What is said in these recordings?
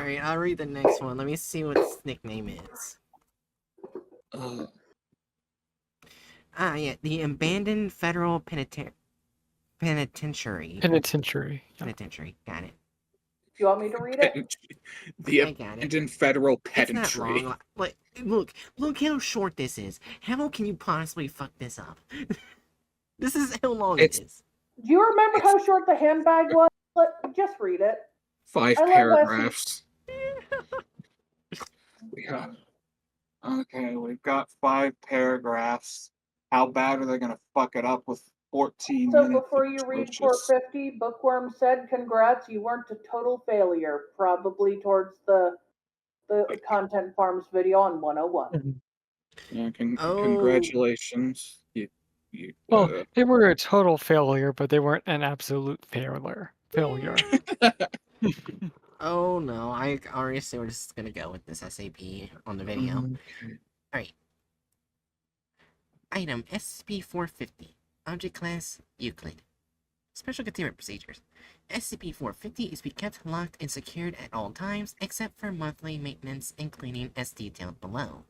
Alright, I'll read the next one. Let me see what its nickname is. Yeah, the Abandoned Federal Penitentiary. Penitentiary. Yeah. Penitentiary, got it. Do you want me to read it? The I got it. Abandoned Federal It's not Pedantry. long. Like, look how short this is. How can you possibly fuck this up? This is how long it is. Do you remember how short the handbag was? Just read it. 5 I love paragraphs. Okay, we've got 5 paragraphs. How bad are they going to fuck it up with 14 So minutes? before you read 450, Bookworm said, "Congrats, you weren't a total failure." Probably towards the Content Farms video on 101. Yeah, congratulations. Well, they were a total failure, but they weren't an absolute failure. Oh no, I already see where this is gonna go with this SAP on the video. Okay. Alright. Item SCP-450. Object Class Euclid. Special Containment Procedures. SCP-450 is to be kept locked and secured at all times, except for monthly maintenance and cleaning as detailed below.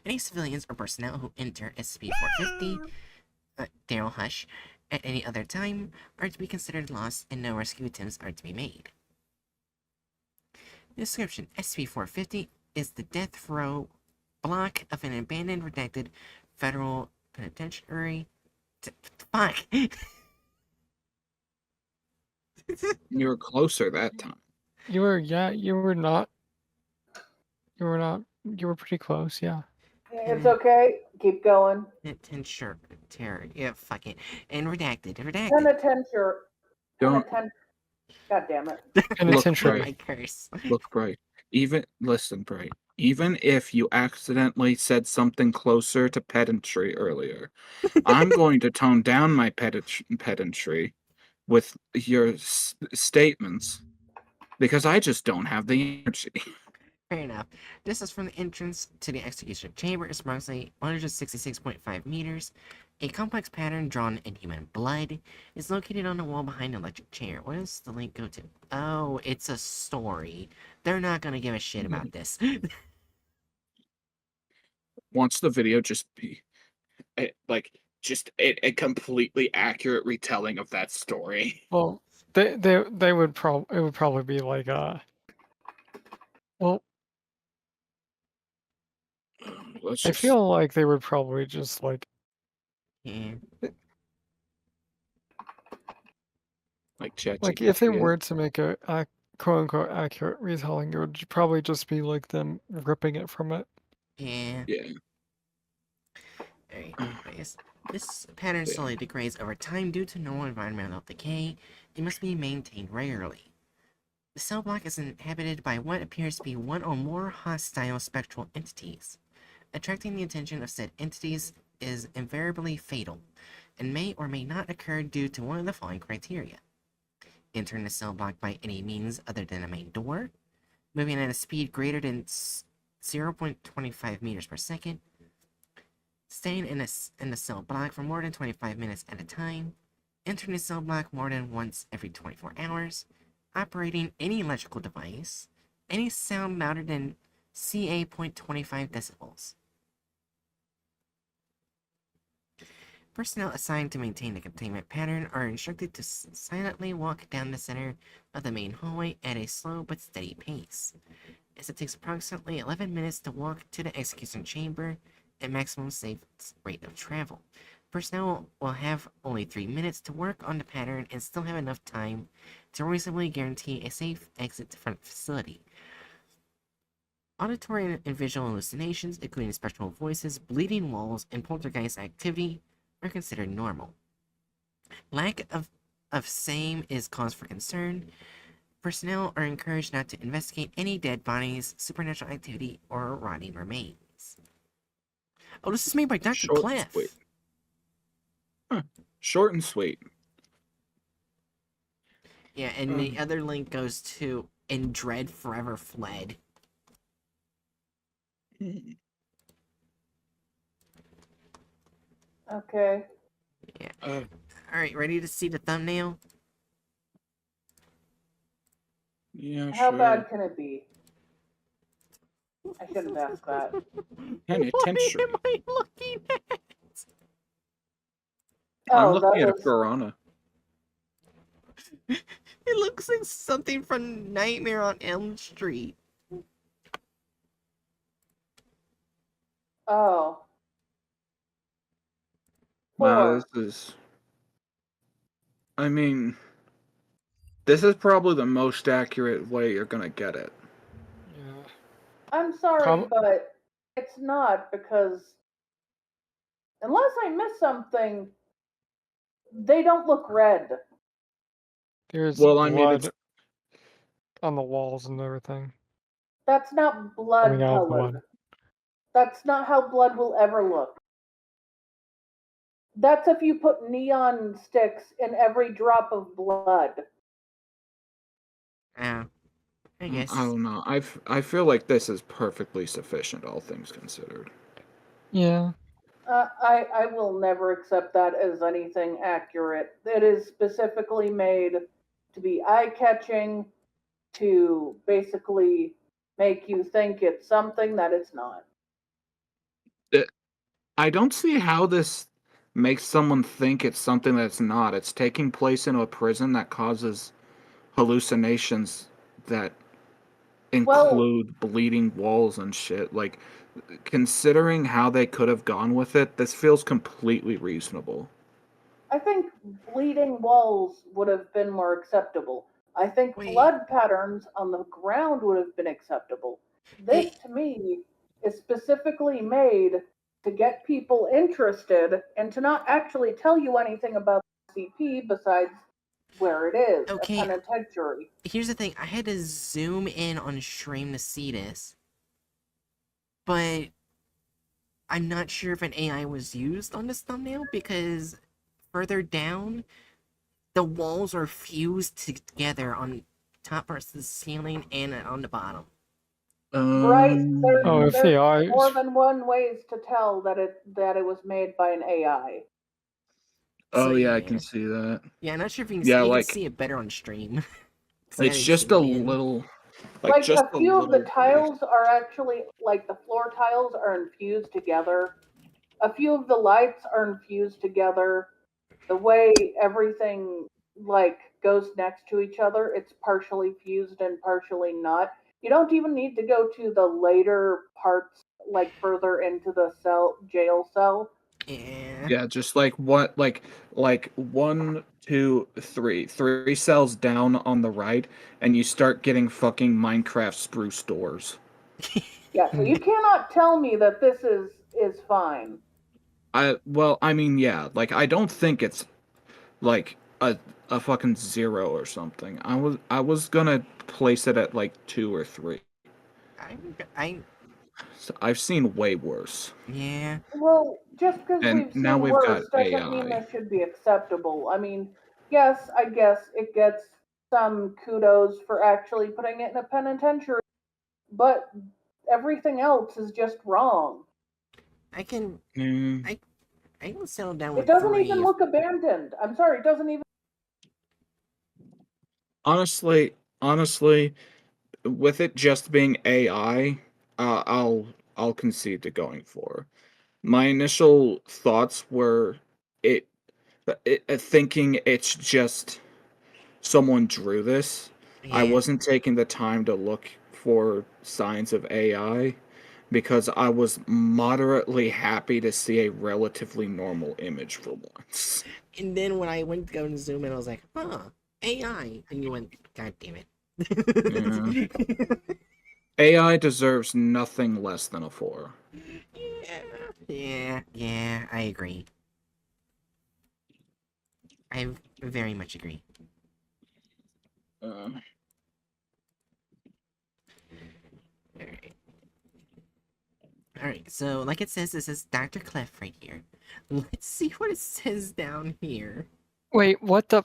Any civilians or personnel who enter SCP-450, Daryl Hush, at any other time are to be considered lost and no rescue attempts are to be made. Description: SCP-450 is the death row block of an abandoned, redacted federal penitentiary. Fuck! You were closer that time. You were pretty close, yeah. It's okay. Keep going. Penitentiary. Yeah, fuck it. And redacted. Penitentiary. Don't God damn it. Penitentiary. My curse. look, Bright. Listen, Bright. Even if you accidentally said something closer to pedantry earlier, I'm going to tone down my pedantry with your statements because I just don't have the energy. Fair enough. Distance from the entrance to the execution chamber is approximately 166.5 meters. A complex pattern drawn in human blood is located on the wall behind the electric chair. Where does the link go to? Oh, it's a story. They're not gonna give a shit about this. Wants the video just be a completely accurate retelling of that story. Well, they would probably be like well, I feel like they would probably just like Yeah. Like if they were to make a quote unquote accurate retelling, it would probably just be like them ripping it from it. Yeah. Yeah. Alright, anyways. This pattern slowly degrades over time due to normal environmental decay. It must be maintained regularly. The cell block is inhabited by what appears to be one or more hostile spectral entities. Attracting the attention of said entities is invariably fatal, and may or may not occur due to one of the following criteria. Entering the cell block by any means other than a main door, moving at a speed greater than 0.25 meters per second, staying in the cell block for more than 25 minutes at a time, entering the cell block more than once every 24 hours, operating any electrical device, any sound louder than CA 0.25 decibels. Personnel assigned to maintain the containment pattern are instructed to silently walk down the center of the main hallway at a slow but steady pace, as it takes approximately 11 minutes to walk to the execution chamber at maximum safe rate of travel. Personnel will have only 3 minutes to work on the pattern and still have enough time to reasonably guarantee a safe exit from the facility. Auditory and visual hallucinations, including spectral voices, bleeding walls, and poltergeist activity, are considered normal. Lack of same is cause for concern. Personnel are encouraged not to investigate any dead bodies, supernatural activity, or rotting remains. Oh, this is made by Dr. Clef. Huh. Short and sweet. Yeah, and the other link goes to "In Dread Forever Fled." Okay. Yeah. Alright, ready to see the thumbnail? Yeah, How sure. bad can it be? I shouldn't ask that. Penitentiary. What am I looking at? I'm Oh, that looking at a was. piranha. It looks like something from Nightmare on Elm Street. Oh. Wow, 4. this is. I mean, this is probably the most accurate way you're gonna get it. Yeah. I'm sorry, Prob- but it's not because unless I missed something, they don't look red. There's Well, I mean, blood it's on the walls and everything That's not blood coming out of the colored. mud. That's not how blood will ever look. That's if you put neon sticks in every drop of blood. Oh, I guess. I don't know. I feel like this is perfectly sufficient, all things considered. Yeah. I will never accept that as anything accurate. It is specifically made to be eye catching, to basically make you think it's something that it's not. I don't see how this makes someone think it's something that's not. It's taking place in a prison that causes hallucinations that Well, include bleeding walls and shit. Like, considering how they could have gone with it, this feels completely reasonable. I think bleeding walls would have been more acceptable. I think Wait. blood patterns on the ground would have been acceptable. This, to me, is specifically made to get people interested and to not actually tell you anything about the SCP besides where it is, Okay. a penitentiary. Here's the thing. I had to zoom in on stream to see this. But I'm not sure if an AI was used on this thumbnail because further down, the walls are fused together on top versus the ceiling and on the bottom. Right? Oh, if There's AI more is than one ways to tell that it was made by an AI. Oh So, yeah, I yeah. can see that. Yeah, I'm not sure if you can, Yeah, you can like see it better on stream. 'Cause I it's had to just a zoom in. little, Like just a a few of the little bit. tiles are actually like the floor tiles are infused together. A few of the lights are infused together. The way everything like goes next to each other, it's partially fused and partially not. You don't even need to go to the later parts like further into the jail cell. Yeah. Yeah, just like what, like 1, 2, 3, 3 cells down on the right, and you start getting fucking Minecraft spruce doors. Yeah, so you cannot tell me that this is fine. I mean, yeah, like I don't think it's like a fucking 0 or something. I was gonna place it at like 2 or 3. I So I've seen way worse, yeah. Well, just because and we've now seen we've got worse doesn't mean AI. this should be acceptable. I mean, yes, I guess it gets some kudos for actually putting it in a penitentiary, but everything else is just wrong. I can Mm, I can settle down It with doesn't even 3. look abandoned. I'm sorry, it doesn't even. honestly, with it just being AI, I'll concede to going for. My initial thoughts were it, thinking it's just someone drew this. I Yeah. wasn't taking the time to look for signs of AI because I was moderately happy to see a relatively normal image for once. And then when I went to go and zoom in, I was like, huh, AI. And you went, God damn it. Yeah. AI deserves nothing less than a 4. Yeah, I agree. I very much agree. Um, Alright. Alright, so like it says, this is Dr. Clef right here. Let's see what it says down here. wait, what the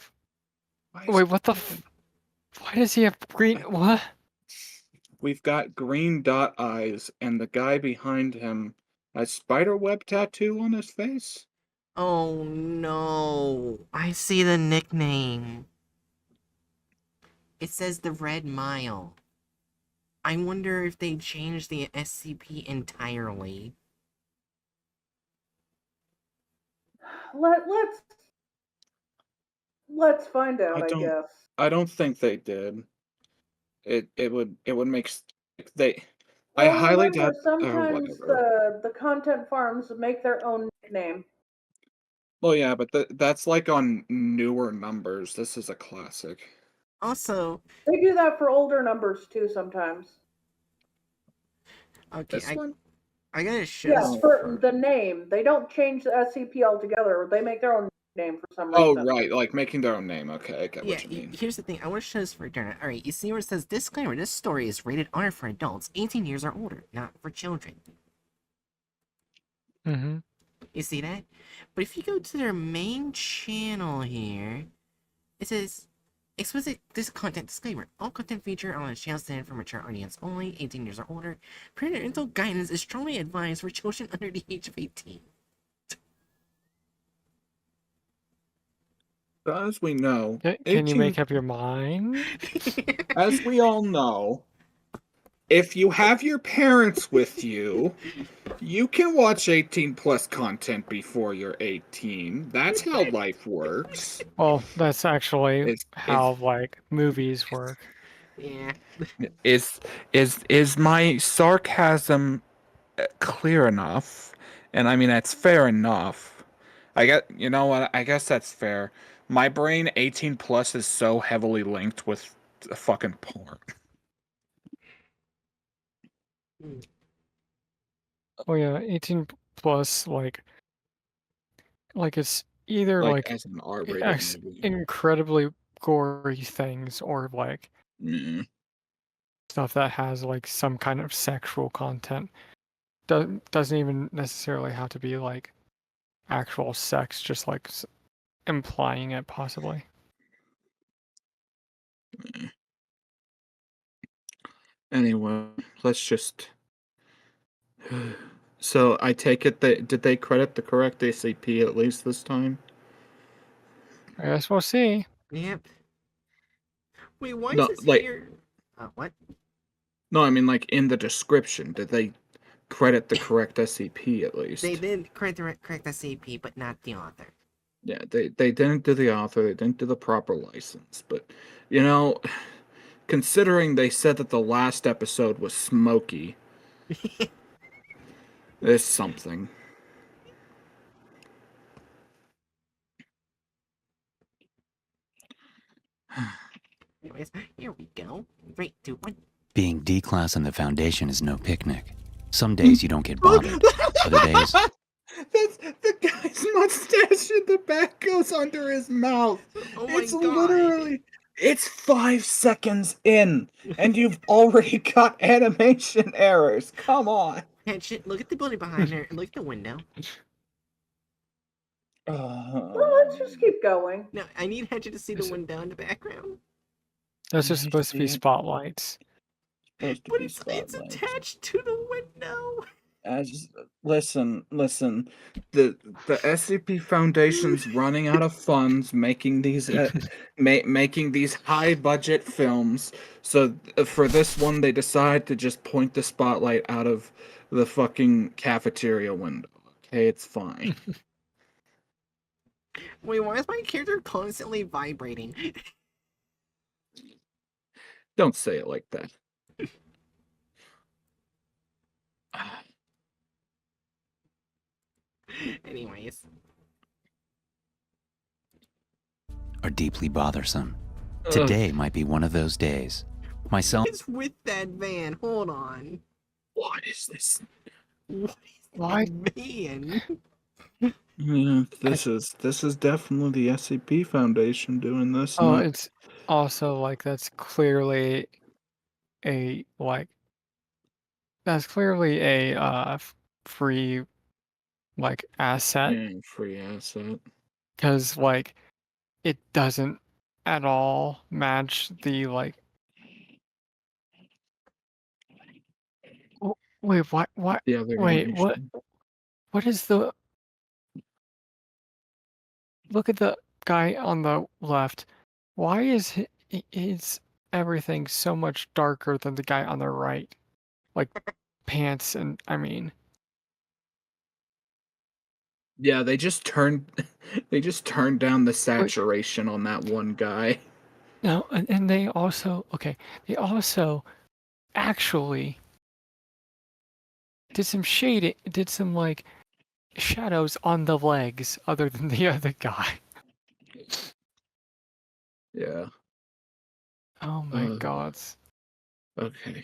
why is wait, it what the fucking- why does he have green what? We've got green dot eyes, and the guy behind him has spiderweb tattoo on his face. Oh no. I see the nickname. It says the Red Mile. I wonder if they changed the SCP entirely. Let's find out, I don't- guess. I don't think they did. It would make they. I Well, highly remember, doubt. sometimes Whatever. the content farms make their own nickname. Well, yeah, but that's like on newer numbers. This is a classic. Also, They do that for older numbers too sometimes. okay, This one? I gotta show Yes, this. for the name. They don't change the SCP altogether. They make their own name for some Oh, reason. right, like making their own name. Okay, I get Yeah, what you mean. here's the thing. I want to show this for internet. Alright, you see where it says, disclaimer, this story is rated R for adults 18 years or older, not for children. Mm-hmm. You see that? But if you go to their main channel here, it says, explicit this content disclaimer. All content featured on this channel stand for mature audience only, 18 years or older. Parental guidance is strongly advised for children under the age of 18. As we know, Can you 18 make up your mind? as we all know, if you have your parents with you, you can watch 18 plus content before you're 18. That's how life works. Well, that's actually Is how like movies work. Yeah. is my sarcasm clear enough? And I mean that's fair enough. I get, you know what? I guess that's fair. My brain 18 plus is so heavily linked with fucking porn. Oh yeah, 18 plus like it's either Like like as an R-rated ex movie. incredibly gory things or like Mm. stuff that has like some kind of sexual content. Doesn't even necessarily have to be like actual sex, just like implying it possibly. Anyway, let's just. So I take it that did they credit the correct ACP at least this time? I guess we'll see. Yep. Wait, why is No, this like here? What? no, I mean like in the description, did they credit the correct SCP at least? They did correct the SCP, but not the author. Yeah, they didn't do the author, they didn't do the proper license, but you know, considering they said that the last episode was smoky, there's something. Anyways, here we go. 3, 2, 1. Being D-class in the Foundation is no picnic. Some days you don't get bothered. Other days, That's the guy's mustache in the back goes under his mouth. Oh my It's god! literally it's 5 seconds in, and you've already got animation errors. Come on. Hatchet, look at the building behind there, and look at the window. Well, let's just keep going. No, I need Hatchet to see the window in the background. Those are Nice supposed to be being- spotlights. Supposed to But be it's spotlights. attached to the window. As listen, the SCP Foundation's running out of funds making these making these high budget films. So for this one, they decide to just point the spotlight out of the fucking cafeteria window. Okay, it's fine. Wait, why is my character constantly vibrating? Don't say it like that. Anyways. are deeply bothersome. Today might be one of those days. Myself It's with that van. Hold on. What is this? What is Why? that van? Yeah, this is definitely the SCP Foundation doing this. Oh, not- it's also like a free like asset yeah, free asset. because like it doesn't at all match the like. Wait, what? The other Wait, what? animation. What is the? Look at the guy on the left. Why is his everything so much darker than the guy on the right. Like pants and I mean. Yeah, they just turned down the Wait, saturation on that one guy. no, and they also actually did some like shadows on the legs other than the other guy. Yeah. Oh my Uh, god. okay.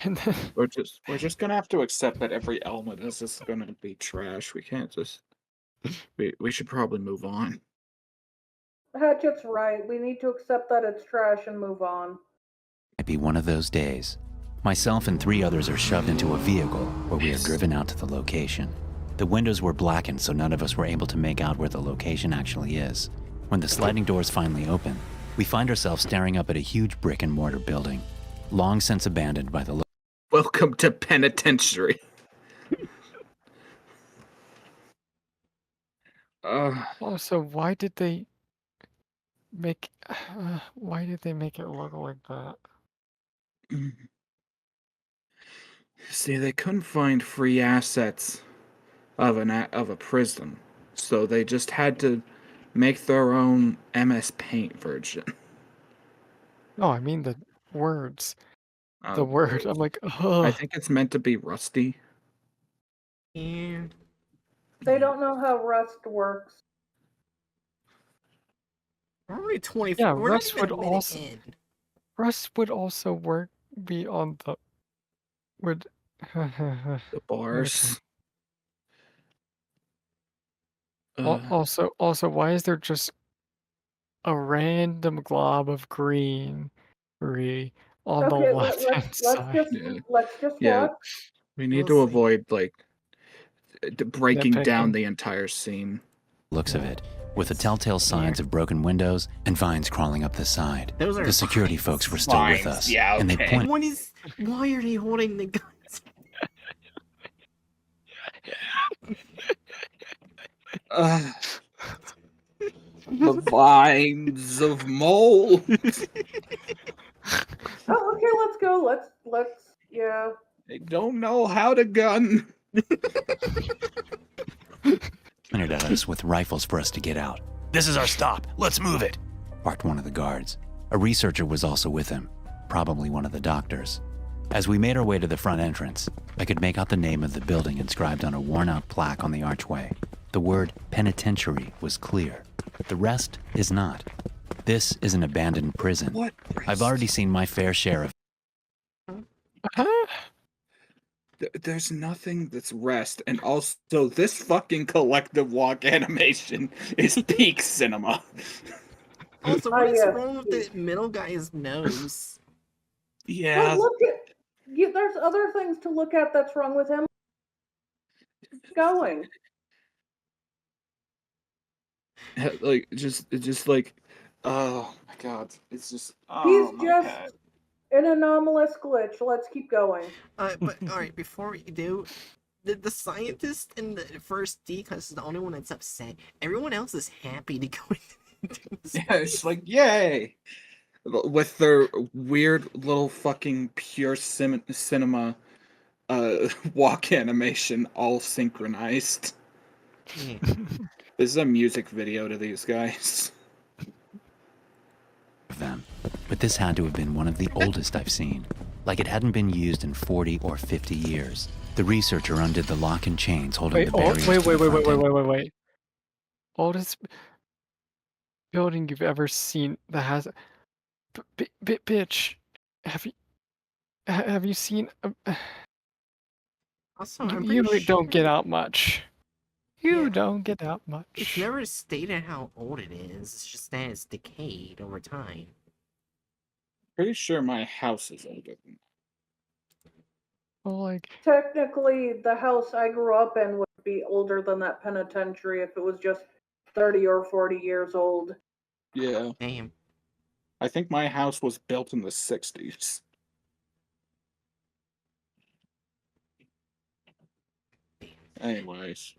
And then We're just gonna have to accept that every element is just gonna be trash. We can't just we should probably move on. Hatchet's right. We need to accept that it's trash and move on. Might be one of those days. Myself and 3 others are shoved into a vehicle where we are driven out to the location. The windows were blackened, so none of us were able to make out where the location actually is. When the sliding doors finally open, we find ourselves staring up at a huge brick and mortar building, long since abandoned by the Welcome to penitentiary. also, why did they make it look like that? See, they couldn't find free assets of a prison, so they just had to make their own MS Paint version. No, I mean the words. The Uh, word. I'm like, I ugh. think it's meant to be rusty. Yeah. They don't know how Rust works. We're already 20. Yeah, We're not Russ even would a minute also in. Russ would also be on the would The okay. bars. Also, why is there just a random glob of green on the Okay, left hand side? let's just Yeah, watch. we need We'll to see. avoid breaking down Nitpicking. the entire scene. looks of it, with the telltale signs of broken windows and vines crawling up the side. Those are The security vines. folks were still with Vines, us, yeah, and they okay. pointed Why are they holding the guns? The vines of mold. Oh, okay, let's go. Yeah. They don't know how to gun. pointed at us with rifles for us to get out. "This is our stop. Let's move it," barked one of the guards. A researcher was also with him, probably one of the doctors. As we made our way to the front entrance, I could make out the name of the building inscribed on a worn-out plaque on the archway. The word penitentiary was clear, but the rest is not. This is an abandoned prison. What? I've already seen my fair share of Huh? There's nothing that's rest, and also this fucking collective walk animation is peak cinema. Also, Ah, what is yes. wrong with the middle guy's nose? Yeah, But look at there's other things to look at that's wrong with him. Going. like just like, oh my god, it's just He's oh my just god. an anomalous glitch. Let's keep going. But alright, before we do, the scientist in the first decus is the only one that's upset. Everyone else is happy to go into this Yeah, it's like yay, with their weird little fucking pure cinema walk animation all synchronized. Yeah. This is a music video to these guys. them, but this had to have been one of the oldest I've seen, like it hadn't been used in 40 or 50 years. The researcher undid the lock and chains holding Wait, the barriers to the front end. wait. Oldest building you've ever seen that has bitch. Have you seen Also, I'm you pretty don't sure get out much. You Yeah. don't get out it's much. never stated how old it is. It's just that it's decayed over time. Pretty sure my house is older than Well, like Technically, the house I grew up in would be older than that penitentiary if it was just 30 or 40 years old. yeah. Damn. I think my house was built in the 60s. Anyways.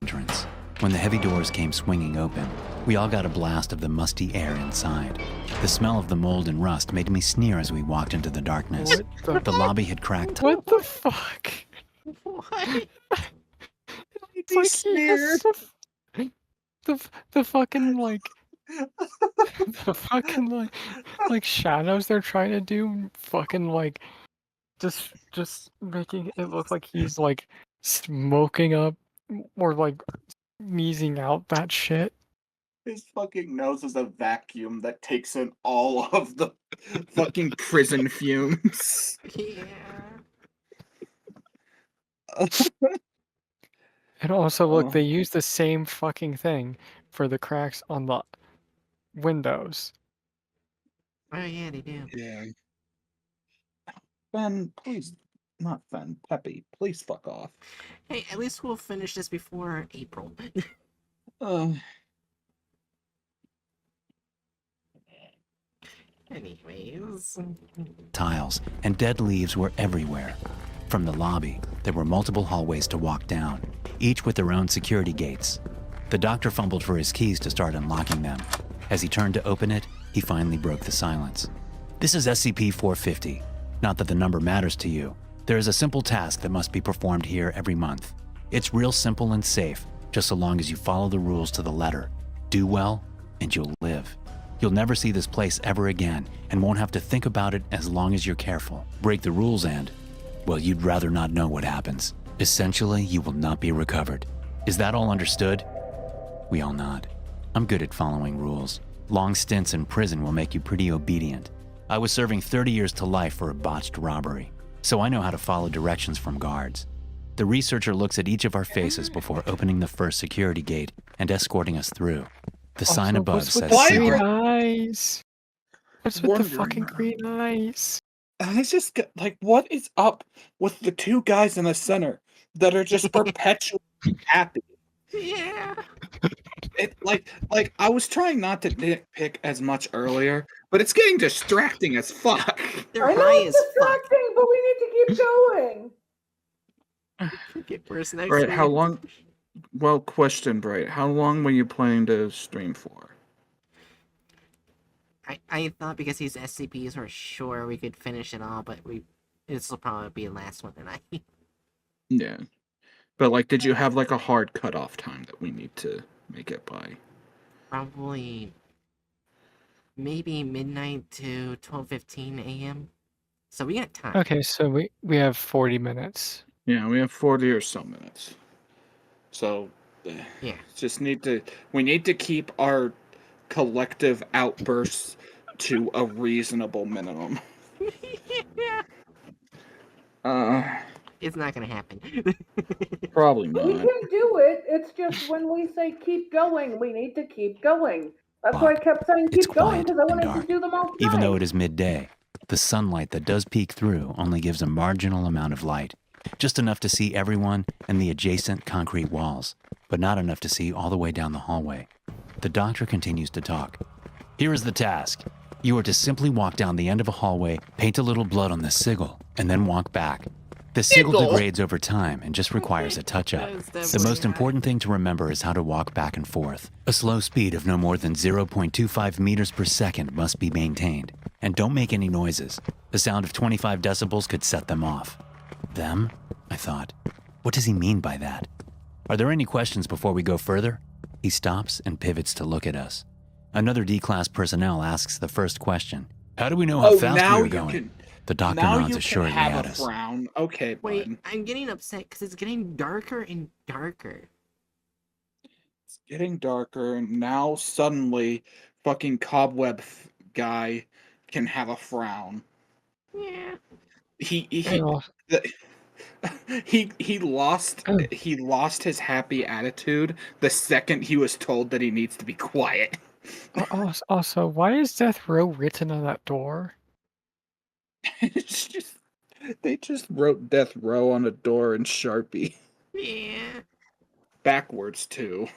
Entrance. When the heavy doors came swinging open, we all got a blast of the musty air inside. The smell of the mold and rust made me sneer as we walked into the darkness. What The lobby had cracked. What the fuck? What? It's like he has the fucking like the fucking like shadows they're trying to do fucking like just making it look like he's like smoking up or like sneezing out that shit. His fucking nose is a vacuum that takes in all of the fucking prison fumes. Yeah. And also look, Oh. they use the same fucking thing for the cracks on the windows. Oh yeah, they do. Yeah. Ben, please, not Ben, Peppy, please fuck off. Hey, at least we'll finish this before April. Uh, Anyways. Tiles and dead leaves were everywhere. From the lobby, there were multiple hallways to walk down, each with their own security gates. The doctor fumbled for his keys to start unlocking them. As he turned to open it, he finally broke the silence. This is SCP-450. Not that the number matters to you. There is a simple task that must be performed here every month. It's real simple and safe, just so long as you follow the rules to the letter. Do well, and you'll live. You'll never see this place ever again, and won't have to think about it as long as you're careful. Break the rules and, well, you'd rather not know what happens. Essentially, you will not be recovered. Is that all understood? We all nod. I'm good at following rules. Long stints in prison will make you pretty obedient. I was serving 30 years to life for a botched robbery, so I know how to follow directions from guards. The researcher looks at each of our faces before opening the first security gate and escorting us through. The sign Also, above what's with says the Why green secret. eyes? What's with the Wondering fucking that. green eyes? I just get, like, what is up with the two guys in the center that are just perpetually happy? Yeah. It like I was trying not to nitpick as much earlier, but it's getting distracting as fuck. They're I know high it's as fuck. distracting, but we need to keep going. Get worse next Right, how week. long? Well, question, Bright. How long were you planning to stream for? I thought because he's SCPs, we're sure we could finish it all, but this will probably be the last one tonight. Yeah, but like, did you have like a hard cutoff time that we need to make it by? Probably maybe midnight to 12:15 a.m. So we got time. Okay, so we have 40 minutes. Yeah, we have 40 or so minutes. So, Yeah. we need to keep our collective outbursts to a reasonable minimum. It's not gonna happen. Probably We not. can do it. It's just when we say keep going, we need to keep going. That's why I kept saying It's keep going, quiet because I and wanted dark. to do them all tonight. Even though it is midday, the sunlight that does peek through only gives a marginal amount of light, just enough to see everyone and the adjacent concrete walls, but not enough to see all the way down the hallway. The doctor continues to talk. Here is the task. You are to simply walk down the end of a hallway, paint a little blood on the sigil, and then walk back. The sigil Sigil? degrades over time and just requires a touch-up. The most important thing to remember is how to walk back and forth. A slow speed of no more than 0.25 meters per second must be maintained. And don't make any noises. The sound of 25 decibels could set them off. Them? I thought. What does he mean by that? Are there any questions before we go further? He stops and pivots to look at us. Another D-class personnel asks the first question. How do we know how fast we are going? The doctor now nods you assuredly can have at a us. frown. Okay, Wait, bud. I'm getting upset because it's getting darker and darker. It's getting darker, and now suddenly, fucking cobweb guy can have a frown. Yeah. And also, He lost his happy attitude the second he was told that he needs to be quiet. also, why is Death Row written on that door? It's just they just wrote Death Row on a door in Sharpie. Yeah. Backwards too.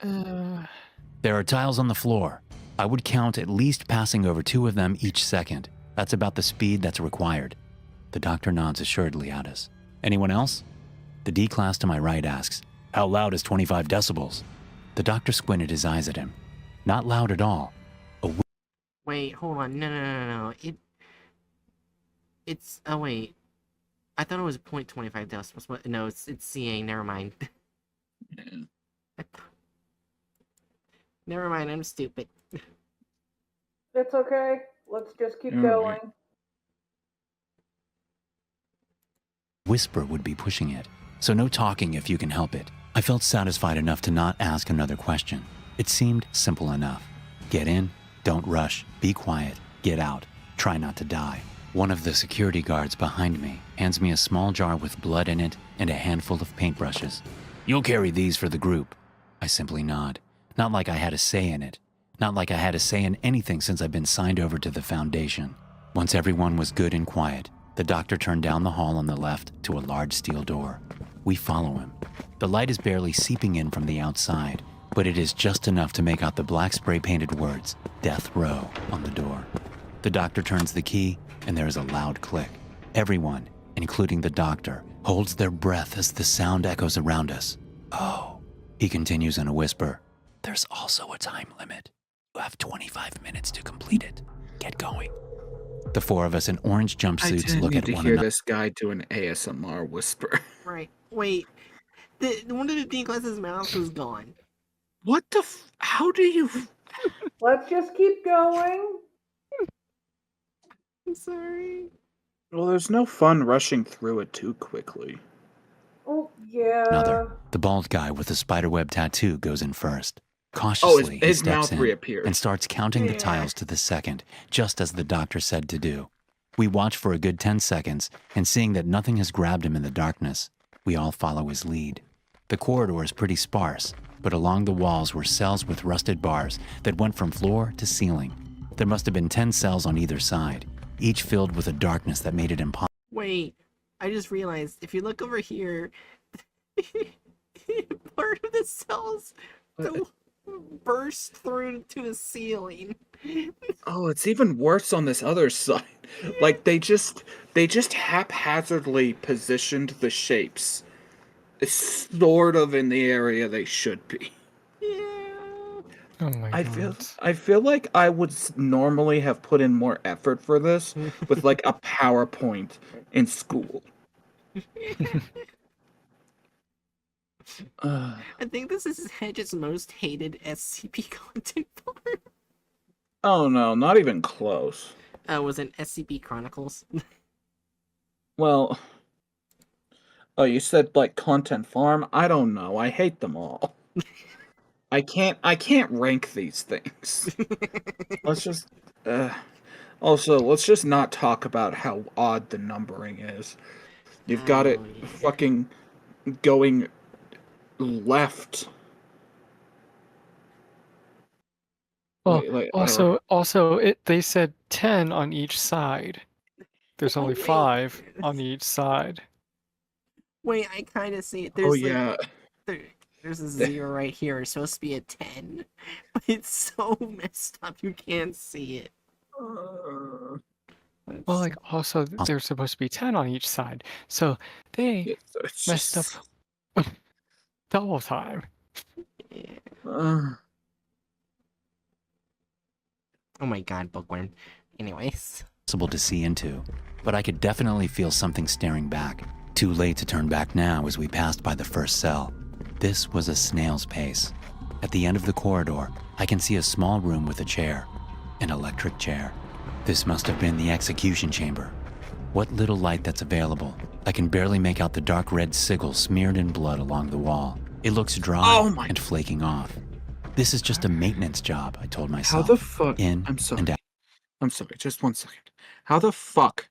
There are tiles on the floor. I would count at least passing over 2 of them each second. That's about the speed that's required. The doctor nods assuredly at us. Anyone else? The D class to my right asks, "How loud is 25 decibels?" The doctor squinted his eyes at him. Not loud at all. Wait, hold on. No. It's... Oh, wait. I thought it was 0.25 decibels. But no, it's CA. Never mind. Yeah. Never mind, I'm stupid. It's okay. Let's just keep All going. right. Whisper would be pushing it, so no talking if you can help it. I felt satisfied enough to not ask another question. It seemed simple enough. Get in, don't rush, be quiet, get out, try not to die. One of the security guards behind me hands me a small jar with blood in it and a handful of paintbrushes. "You'll carry these for the group." I simply nod. Not like I had a say in it. Not like I had a say in anything since I'd been signed over to the Foundation. Once everyone was good and quiet, the doctor turned down the hall on the left to a large steel door. We follow him. The light is barely seeping in from the outside, but it is just enough to make out the black spray-painted words, "Death Row," on the door. The doctor turns the key, and there is a loud click. Everyone, including the doctor, holds their breath as the sound echoes around us. "Oh," he continues in a whisper. "There's also a time limit. You have 25 minutes to complete it. Get going." The four of us in orange I jumpsuits didn't look need at to one hear another. this guy do an ASMR whisper. Right. Wait. One of the D class's mouth was gone. What the how do you... Let's just keep going. I'm sorry. Well, there's no fun rushing through it too quickly. Oh, yeah. Another. The bald guy with the spiderweb tattoo goes in first. Oh, Cautiously, he his steps mouth in reappears. and starts counting the Yeah. tiles to the second, just as the doctor said to do. We watch for a good 10 seconds, and seeing that nothing has grabbed him in the darkness, we all follow his lead. The corridor is pretty sparse, but along the walls were cells with rusted bars that went from floor to ceiling. There must have been 10 cells on either side, each filled with a darkness that made it impossible. Wait. I just realized, if you look over here, part of the cells burst through to the ceiling. Oh, it's even worse on this other side. Like they just haphazardly positioned the shapes sort of in the area they should be. Yeah. Oh my I god. feel like I would normally have put in more effort for this with like a PowerPoint in school. I think this is Hedge's most hated SCP content part. Oh no, not even close. Was it SCP Chronicles? Well, oh, you said like content farm? I don't know. I hate them all. I can't rank these things. Let's just also, let's just not talk about how odd the numbering is. You've got it Oh, yeah. fucking going left. Well, Like, also, they said 10 on each side. There's only Oh, wait. 5 on each side. Wait, I kind of see it. oh There's yeah. there's a 0 right here. It's supposed to be a 10, but it's so messed up you can't see it. Well, That's- like, also, there's supposed to be 10 on each side. So they It's messed just, up double time. yeah. uh, Oh my god, bookworm. Anyways. To see into, but I could definitely feel something staring back. Too late to turn back now as we passed by the first cell. This was a snail's pace. At the end of the corridor, I can see a small room with a chair, an electric chair. This must have been the execution chamber. What little light that's available, I can barely make out the dark red sigil smeared in blood along the wall. It looks dry Oh my- and flaking off. This is just a maintenance job, I told how myself. the fuck? In I'm sorry. and out. I'm sorry. Just 1 second. How the fuck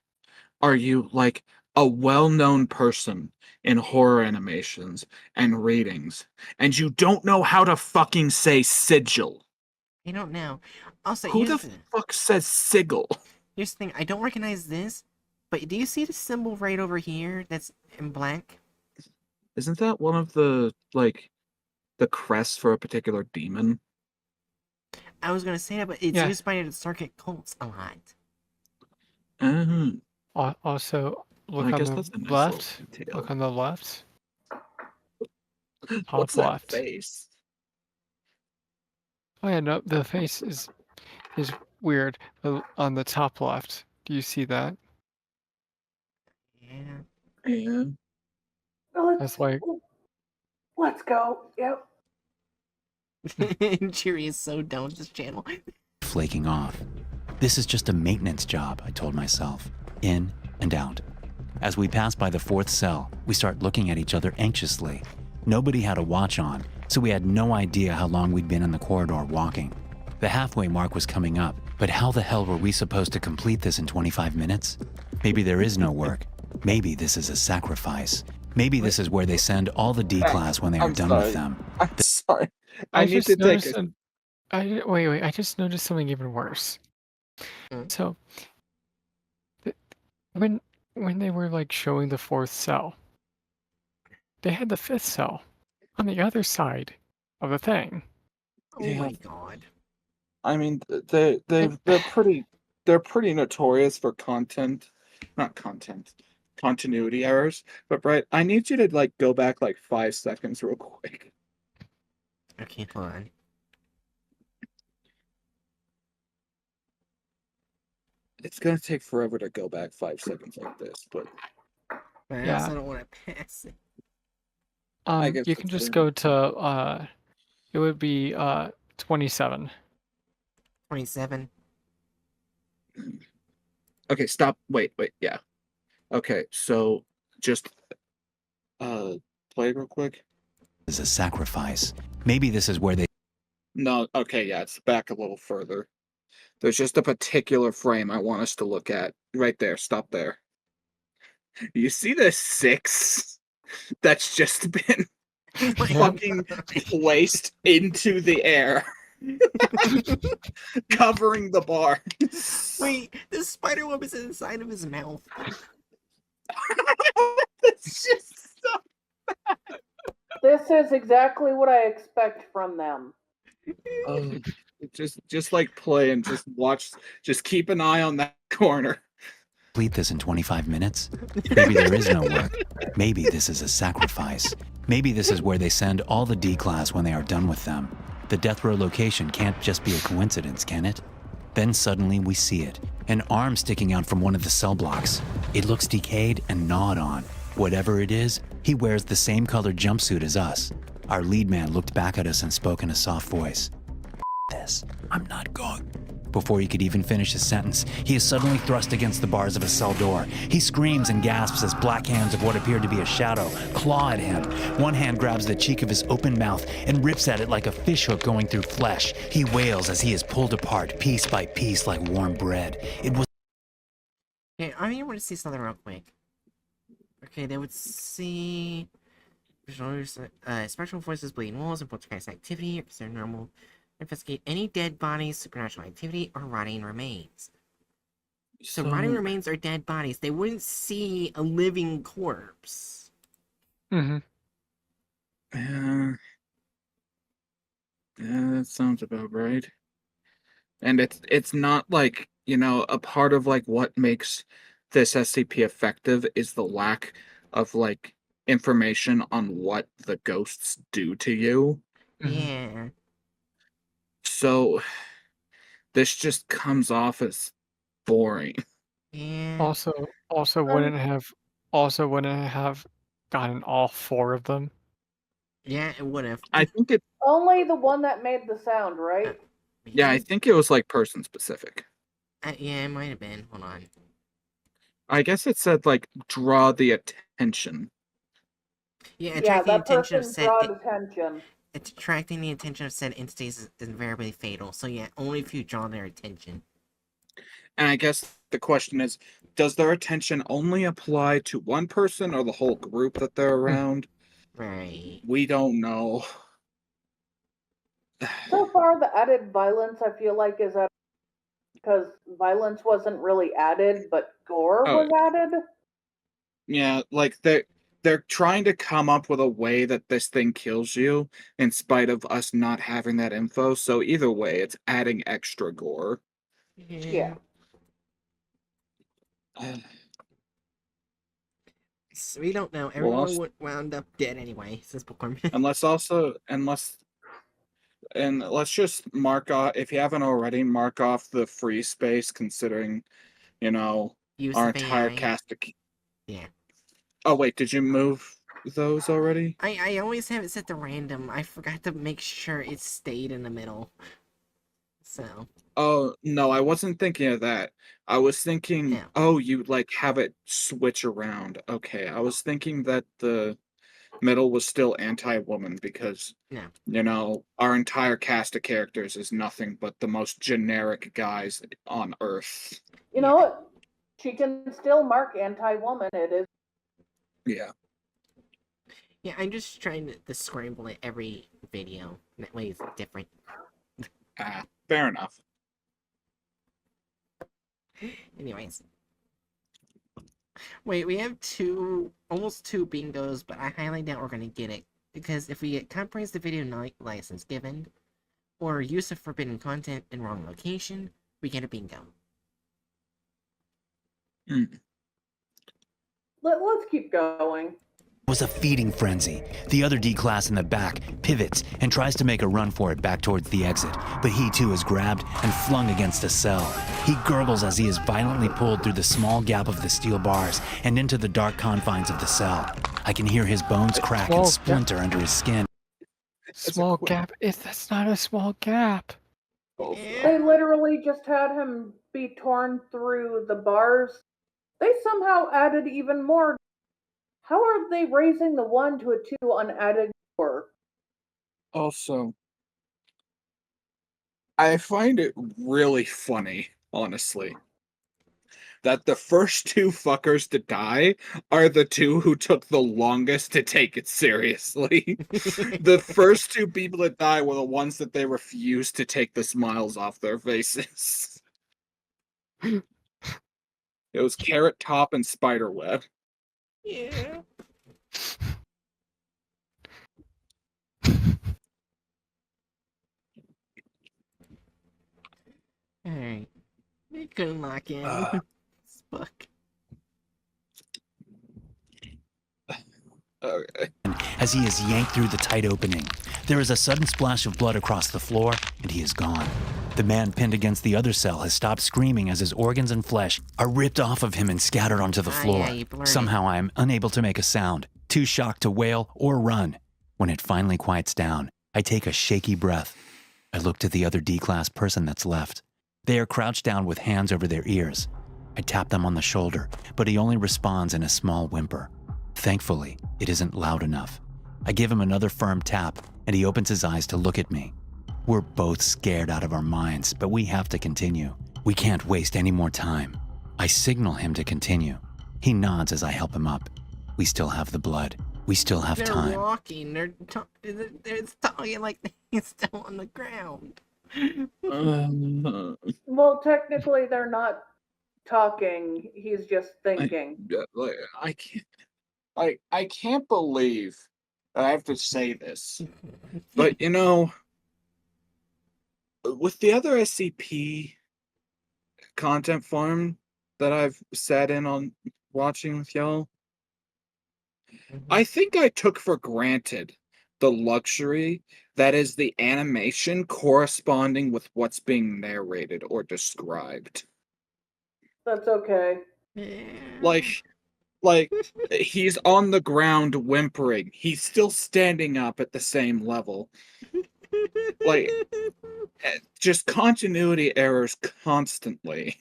are you like a well-known person in horror animations and readings, and you don't know how to fucking say sigil? I don't know. Also, Who the fuck says sigil? here's the thing. I don't recognize this, but do you see the symbol right over here that's in black? Isn't that one of the like the crests for a particular demon? I was gonna say that, but it's Yeah. used by the circuit cults a lot. Uh, Also, look I on guess the that's a nice left. little detail. Look on the left. Top What's that left. face? Oh yeah, no, the face is weird. On the top left, do you see that? Yeah. Yeah. That's like Let's go. Yep. Cheery is so done with this channel. Flaking off. This is just a maintenance job, I told myself. In and out. As we pass by the fourth cell, we start looking at each other anxiously. Nobody had a watch on, so we had no idea how long we'd been in the corridor walking. The halfway mark was coming up, but how the hell were we supposed to complete this in 25 minutes? Maybe there is no work. Maybe this is a sacrifice. Maybe this is where they send all the D-class when they are I'm done sorry. with them. I'm sorry. I I need just to take noticed. a. Wait. I just noticed something even worse. Mm. So, th- when when they were like showing the fourth cell, they had the fifth cell on the other side of the thing. Oh Yeah. my god. I mean, And they're pretty notorious for continuity errors. But Brett, I need you to like go back like 5 seconds real quick. Okay, hold on. It's gonna take forever to go back 5 seconds like this, but But I Yeah. also don't want to pass it. I guess you can that's just fair. go to it would be 27. 27. Okay, stop. Wait, yeah. Okay, so just play real quick. Is a sacrifice. Maybe this is where they No, okay, yeah, it's back a little further. There's just a particular frame I want us to look at. Right there, stop there. You see the 6 that's just been fucking placed into the air, covering the bar. Wait, the spider web is inside of his mouth. It's just so. This is exactly what I expect from them. Just like play and just watch. Just keep an eye on that corner. complete this in 25 minutes? Maybe there is no work. Maybe this is a sacrifice. Maybe this is where they send all the D-class when they are done with them. The death row location can't just be a coincidence, can it? Then suddenly we see it. An arm sticking out from one of the cell blocks. It looks decayed and gnawed on. Whatever it is, he wears the same colored jumpsuit as us. Our lead man looked back at us and spoke in a soft voice. This. I'm not going. Before he could even finish his sentence, he is suddenly thrust against the bars of a cell door. He screams and gasps as black hands of what appeared to be a shadow claw at him. One hand grabs the cheek of his open mouth and rips at it like a fishhook going through flesh. He wails as he is pulled apart piece by piece like warm bread. It was Okay, I want to see something real quick. Okay, they would see special forces, bleeding wolves, and poltergeist activity, or consider normal. Investigate any dead bodies, supernatural activity, or rotting remains. So rotting remains are dead bodies. They wouldn't see a living corpse. Mm-hmm. Yeah, that sounds about right. And it's not like, a part of like what makes this SCP effective is the lack of like information on what the ghosts do to you. Mm-hmm. Yeah. So this just comes off as boring. Yeah. Also wouldn't have gotten all 4 of them. Yeah, it would have. I think it Only the one that made the sound, right? yeah, I think it was like person specific. Yeah, it might have been. Hold on. I guess it said like draw the attention. Yeah, Yeah, attracting the that attention of person said. drawed attention. It's attracting the attention of said entities is invariably fatal. So yeah, only if you draw their attention. And I guess the question is, does their attention only apply to one person or the whole group that they're around? Right. We don't know. So far, the added violence I feel like is at because violence wasn't really added, but gore Oh, was added. Yeah, like they're trying to come up with a way that this thing kills you in spite of us not having that info. So either way, it's adding extra gore. Yeah. Yes, we don't know. Well, Everyone also- wound up dead anyway, says Bookworm. And let's just mark off, if you haven't already, mark off the free space, considering, you know, Use our of entire AI. cast of... Yeah. Oh, wait, did you move those already? I always have it set to random. I forgot to make sure it stayed in the middle. So. Oh, no, I wasn't thinking of that. I was thinking, Yeah. oh, you, like, have it switch around. Okay, I was thinking that the middle was still anti-woman because, No. you know, our entire cast of characters is nothing but the most generic guys on Earth. You know what? She can still mark anti-woman. It is. Yeah. Yeah, I'm just trying to scramble it every video. That way it's different. Fair enough. Anyways. Wait, we have almost two bingos, but I highly doubt we're gonna get it. Because if we get comprehensive video license given, or use of forbidden content in wrong location, we get a bingo. Let's keep going. Was a feeding frenzy. The other D-class in the back pivots and tries to make a run for it back towards the exit, but he too is grabbed and flung against a cell. He gurgles as he is violently pulled through the small gap of the steel bars and into the dark confines of the cell. I can hear his bones crack and splinter under his skin. Small gap. That's not a small gap. They literally just had him be torn through the bars. They somehow added even more. How are they raising the 1 to a 2 on added 4? Also, I find it really funny, honestly, that the first two fuckers to die are the two who took the longest to take it seriously. The first two people that die were the ones that they refused to take the smiles off their faces. It was Carrot Top and Spiderweb. Yeah. Alright. We couldn't lock in. Fuck. Okay. As he is yanked through the tight opening, there is a sudden splash of blood across the floor, and he is gone. The man pinned against the other cell has stopped screaming as his organs and flesh are ripped off of him and scattered onto the floor. Yeah, you blurred it. Somehow I am unable to make a sound, too shocked to wail or run. When it finally quiets down, I take a shaky breath. I look to the other D-class person that's left. They are crouched down with hands over their ears. I tap them on the shoulder, but he only responds in a small whimper. Thankfully, it isn't loud enough. I give him another firm tap, and he opens his eyes to look at me. We're both scared out of our minds, but we have to continue. We can't waste any more time. I signal him to continue. He nods as I help him up. We still have the blood. We still have They're time. walking. They're talking like they're still on the ground. Well, technically, they're not talking. He's just thinking. I can't believe that I have to say this, but you know, with the other SCP content farm that I've sat in on watching with y'all, I think I took for granted the luxury that is the animation corresponding with what's being narrated or described. That's okay. Like he's on the ground whimpering. He's still standing up at the same level. Like, just continuity errors constantly.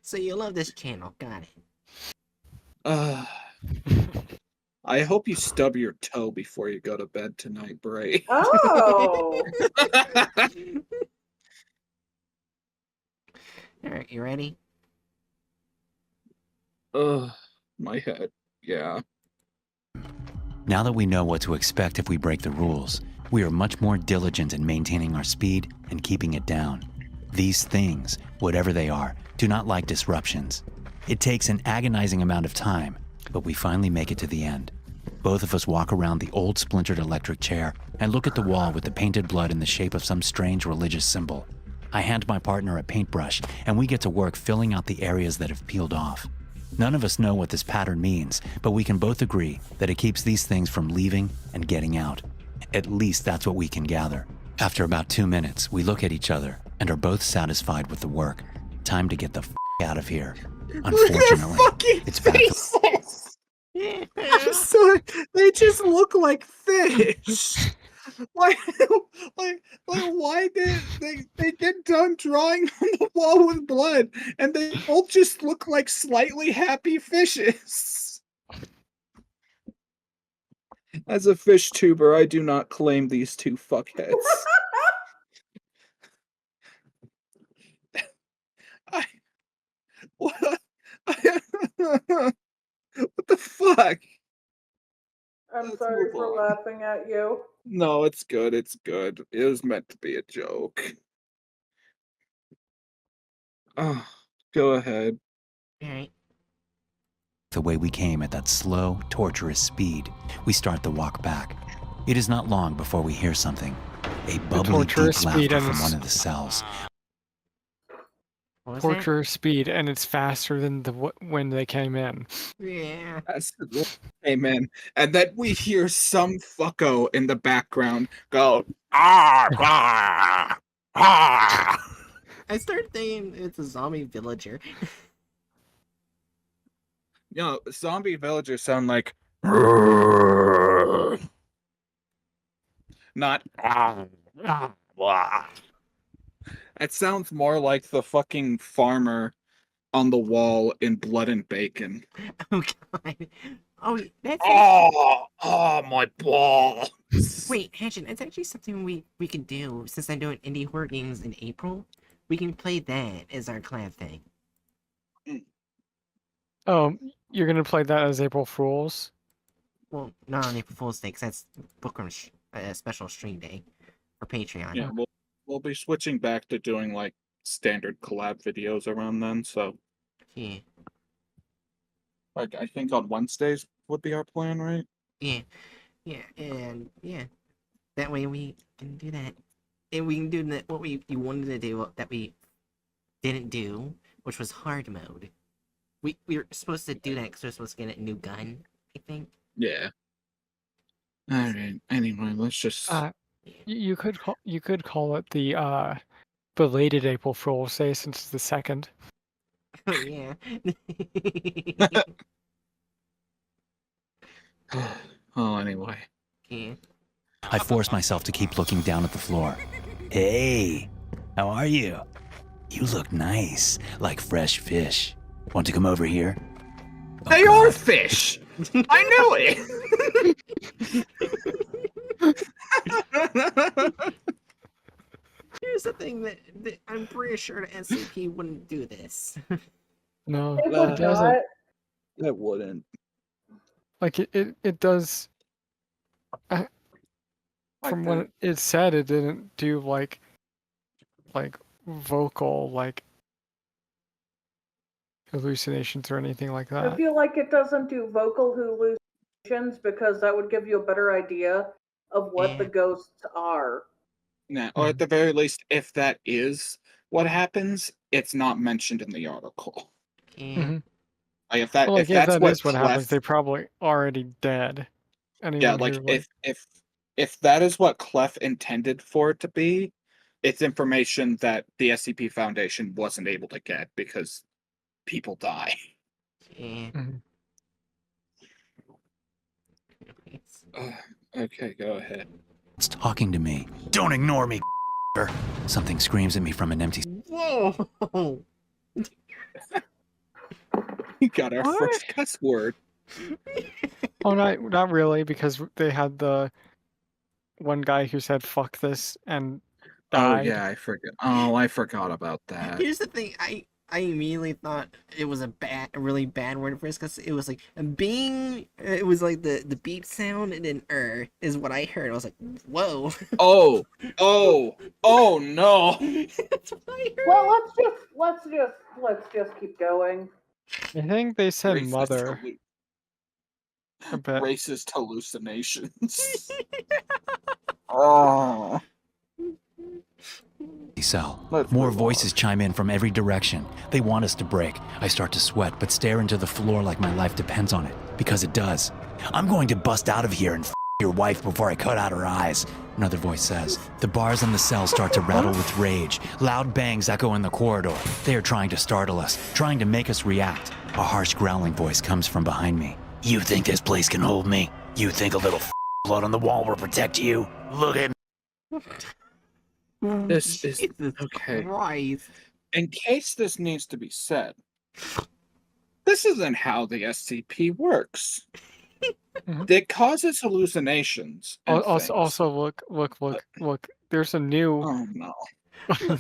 So you love this channel, got I hope you stub your toe before you go to bed tonight, Bray. Oh! it. Alright, you ready? My head. Yeah. Now that we know what to expect if we break the rules, we are much more diligent in maintaining our speed and keeping it down. These things, whatever they are, do not like disruptions. It takes an agonizing amount of time, but we finally make it to the end. Both of us walk around the old splintered electric chair and look at the wall with the painted blood in the shape of some strange religious symbol. I hand my partner a paintbrush, and we get to work filling out the areas that have peeled off. None of us know what this pattern means, but we can both agree that it keeps these things from leaving and getting out. At least that's what we can gather. After about 2 minutes, we look at each other and are both satisfied with the work. Time to get the out of here. Unfortunately, it's bad for... faces! I'm sorry, they just look like fish. Like, why did they get done drawing on the wall with blood, and they both just look like slightly happy fishes? As a fish tuber, I do not claim these two fuckheads. I, what? What the fuck? I'm Let's sorry move for on. laughing at you. No, it's good. It's good. It was meant to be a joke. Oh, go ahead. Alright. the way we came at that slow, torturous speed. We start the walk back. It is not long before we hear something. A bubbly, torturous deep speed laughter and from it's- one of the cells. What was that? Torture speed, and it's faster than when they came in. Yeah. As the came in, and then we hear some fucko in the background go, ah, ah, ah. I started thinking it's a zombie villager. You know, zombie villagers sound like not it sounds more like the fucking farmer on the wall in Blood and Bacon. Oh god. Oh, that's My balls. wait, Hatchet, that's actually something we can do since I'm doing indie horror games in April. We can play that as our collab thing. Oh, you're gonna play that as April Fools? Well, not on April Fool's Day, 'cause that's Bookworm's special stream day for Patreon. Yeah, we'll be switching back to doing like standard collab videos around then. So, Yeah. like, I think on Wednesdays would be our plan, right? Yeah. Yeah. And yeah. That way we can do that. And we can do what you wanted to do that we didn't do, which was hard mode. We were supposed to do that because we were supposed to get a new gun, I think. Yeah. All right. Anyway, let's just. You could call it the belated April Fool's Day since it's the 2nd. Oh yeah. Oh, anyway. Yeah. I force myself to keep looking down at the floor. Hey, how are you? You look nice, like fresh fish. Want to come over here? They are fish. I knew it. Here's the thing that I'm pretty sure the SCP wouldn't do this. No, It Well, would it doesn't. not. That wouldn't. Like it does. From what it said, it didn't do like vocal hallucinations or anything like I that. feel like it doesn't do vocal hallucinations because that would give you a better idea of what the Yeah. ghosts are. Nah, or at the very least, if that is what happens, it's not mentioned in the article. Yeah. Mhm. Like if that Well, if like if that's that is what Clef, happens, they probably already dead. Anyone yeah, like who if that is what Clef intended for it to be, it's information that the SCP Foundation wasn't able to get because people die. Yeah. Mhm. Okay, go ahead. It's talking to me. Don't ignore me, Something screams at me from an empty... Whoa! We got our What? first cuss word. Oh, not really, because they had the one guy who said "fuck this" and died. Oh yeah, I forget. Oh, I forgot about that. Here's the thing, I immediately thought it was a really bad word first because it was like bing. It was like the beep sound and then is what I heard. I was like, whoa. Oh no. That's what I heard. Well, let's just keep going. I think they said Racist "mother" a bit. Racist hallucinations. Oh. cell. Let's More move voices on. chime in from every direction. They want us to break. I start to sweat, but stare into the floor like my life depends on it. Because it does. I'm going to bust out of here and your wife before I cut out her eyes, another voice says. The bars in the cell start to rattle with rage. Loud bangs echo in the corridor. They are trying to startle us, trying to make us react. A harsh growling voice comes from behind me. You think this place can hold me? You think a little blood on the wall will protect you? Look at me. This is Jesus okay. Christ. In case this needs to be said, this isn't how the SCP works. Mhm. It causes hallucinations and things. Also, look. There's a new. Oh no.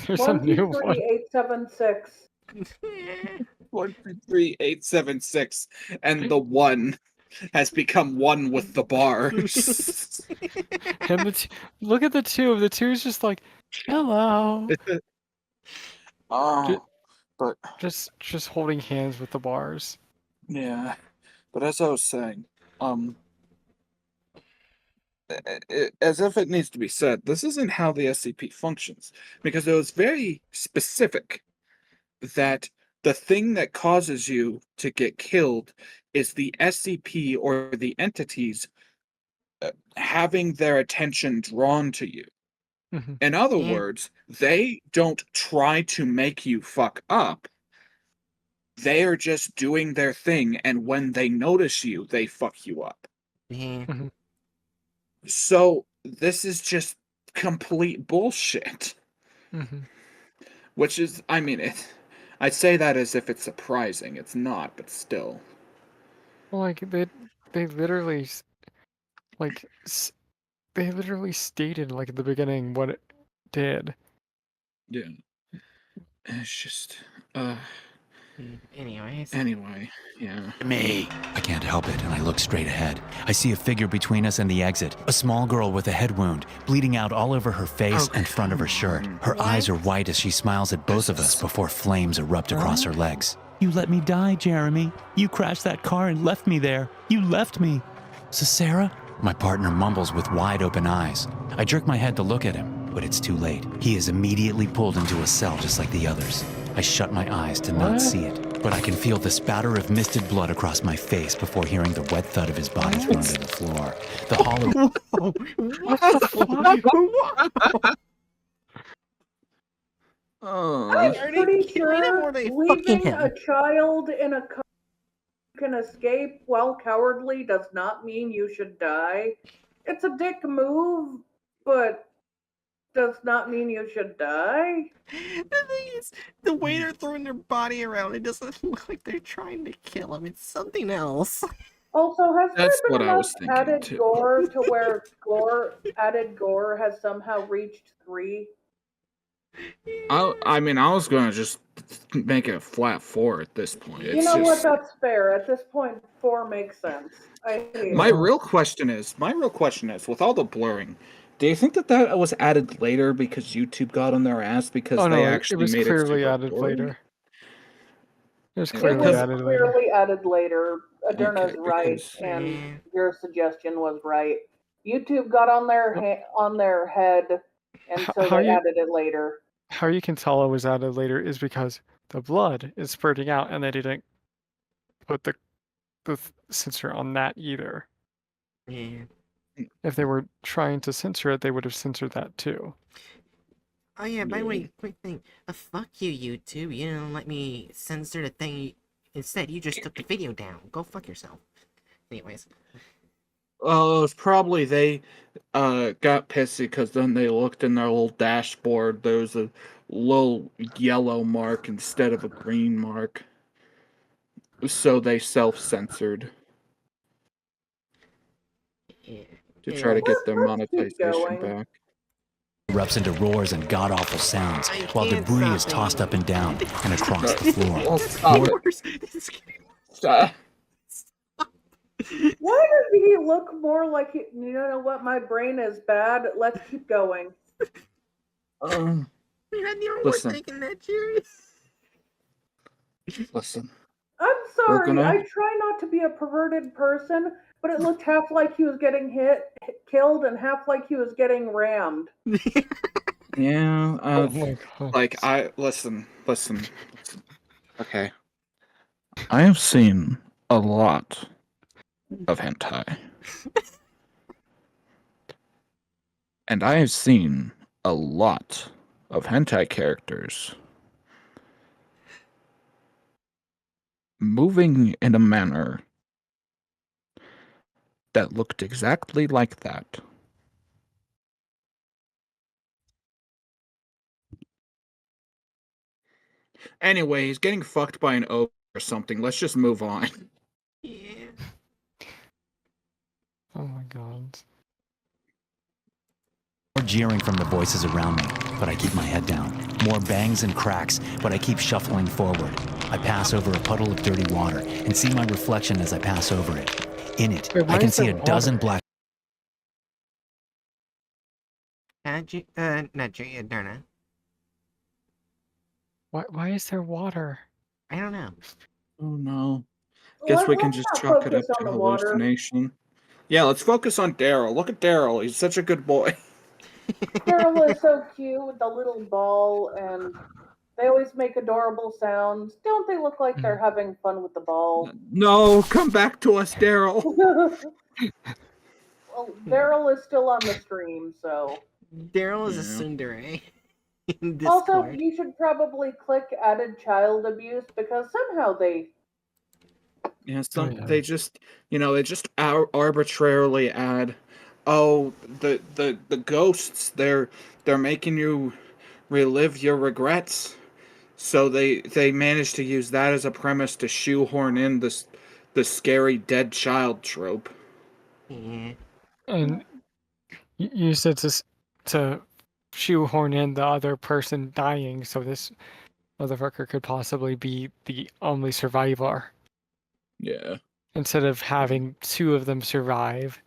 There's a new one. 123-876. 13876, and the one has become one with the bars. And look at the two. The two is just like, hello. Oh, but Just holding hands with the bars. yeah. But as I was saying, as if it needs to be said, this isn't how the SCP functions, because it was very specific that the thing that causes you to get killed is the SCP or the entities having their attention drawn to you. Mhm. In other Yeah. words, they don't try to make you fuck up. They are just doing their thing, and when they notice you, they fuck you up. Yeah. So this is just complete bullshit. Mhm. Which is, I mean, I say that as if it's surprising. It's not, but still. Well, like they literally like they literally stated like at the beginning what it did. Yeah. It's just, Anyways. anyway, yeah. Me. I can't help it, and I look straight ahead. I see a figure between us and the exit. A small girl with a head wound, bleeding out all over her face and front of her shirt. Her eyes are white as she smiles at both of us before flames erupt across her legs. You let me die, Jeremy. You crashed that car and left me there. You left me. So Sarah? My partner mumbles with wide open eyes. I jerk my head to look at him, but it's too late. He is immediately pulled into a cell just like the others. I shut my eyes to not see it, but I can feel the spatter of misted blood across my face before hearing the wet thud of his body thrown to the floor. The hollow... I'm pretty sure leaving a child in a car can escape while cowardly does not mean you should die. It's a dick move, but does not mean you should die. The thing is, the way they're throwing their body around, it doesn't look like they're trying to kill him. It's something else. Also, has That's there what been I enough was thinking, added too. gore to where added gore has somehow reached 3? I mean, I was gonna just make it a flat 4 at this point. It's You know what? just... That's fair. At this point, 4 makes sense. I hate My it. real question is, with all the blurring, do you think that was added later because YouTube got on their ass because Oh they no, it actually was made clearly it super added gory? later. It was Yeah, It clearly was added later. clearly added later. Adurna's Okay, right, because- and Yeah. your suggestion was right. YouTube got on their head, and so How they you- added it later. How you can tell it was added later is because the blood is spurting out, and they didn't put the censor on that either. Yeah. If they were trying to censor it, they would have censored that too. Oh yeah, by the Yeah. way, quick thing. Fuck you, YouTube. You didn't let me censor the thing. Instead, you just took the video down. Go fuck yourself. Anyways. Well, it was probably they got pissy because then they looked in their little dashboard. There was a little yellow mark instead of a green mark. So they self-censored Yeah. to try to get their Let's keep monetization going. back. erupts into roars and god-awful sounds, I while can't debris is stop tossed it. up and down and across the floor. Oh, This is stop getting it. worse. This is getting Why does he look more like he, you know what? My brain is bad. Let's keep going. Um, You're not the only one Listen. taking that serious. listen. I'm sorry. gonna- I try not to be a perverted person, but it looked half like he was getting killed, and half like he was getting rammed. Yeah. Oh my god. Like listen. Okay. I have seen a lot of hentai. And I have seen a lot of hentai characters moving in a manner that looked exactly like that. Anyway, he's getting fucked by an ogre or something. Let's just move on. Yeah. Oh my god. More jeering from the voices around me, but I keep my head down. More bangs and cracks, but I keep shuffling forward. I pass over a puddle of dirty water and see my reflection as I pass over it. In it, Wait, why I can is see there a dozen water? black Not Darna. Why is there water? I don't know. Oh no. Guess we can Let's just not chalk it up focus to on the water. hallucination. Yeah, let's focus on Daryl. Look at Daryl. He's such a good boy. Daryl is so cute with the little ball, and they always make adorable sounds. Don't they look like they're having fun with the ball? No, come back to us, Daryl. Well, Daryl is still on the stream, so. Daryl is a Yeah. tsundere in Also, Discord. you should probably click added child abuse because somehow they. Yeah, yeah. they just they just arbitrarily add, oh, the ghosts, they're making you relive your regrets. So they managed to use that as a premise to shoehorn in the scary dead child trope. Yeah. And you said to shoehorn in the other person dying, so this motherfucker could possibly be the only survivor Yeah. instead of having two of them survive.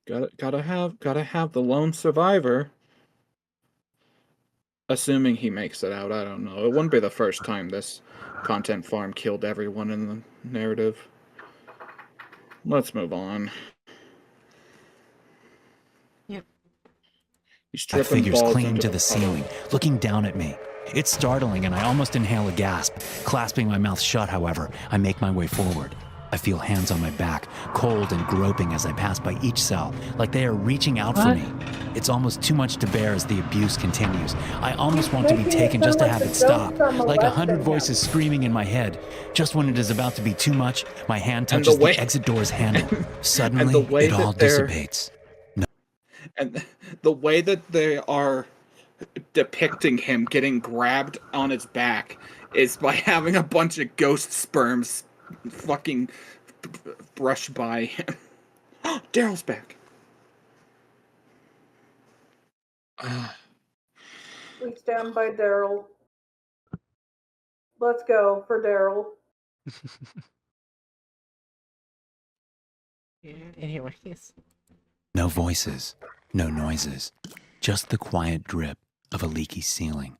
Gotta have the lone survivor. Assuming he makes it out, I don't know. It wouldn't be the first time this content farm killed everyone in the narrative. Let's move on. Yep. He's black tripping figures balls clinging into to the the puddle. ceiling, looking down at me. It's startling, and I almost inhale a gasp. Clasping my mouth shut, however, I make my way forward. I feel hands on my back, cold and groping as I pass by each cell, like they are reaching out for What? me. It's almost too much to bear as the abuse continues. I almost He's want to be making it taken just sound to like have the it stop, ghosts are like 100 molesting him. voices screaming in my head. Just when it is about to be too much, my hand And touches the way- the exit door's handle. Suddenly, the way it all that they're- dissipates. And the way that they are depicting him getting grabbed on his back is by having a bunch of ghost sperms fucking brush by him. Daryl's back. We stand by Daryl. Let's go for Daryl. Yeah. Anyways. No voices, no noises, just the quiet drip of a leaky ceiling.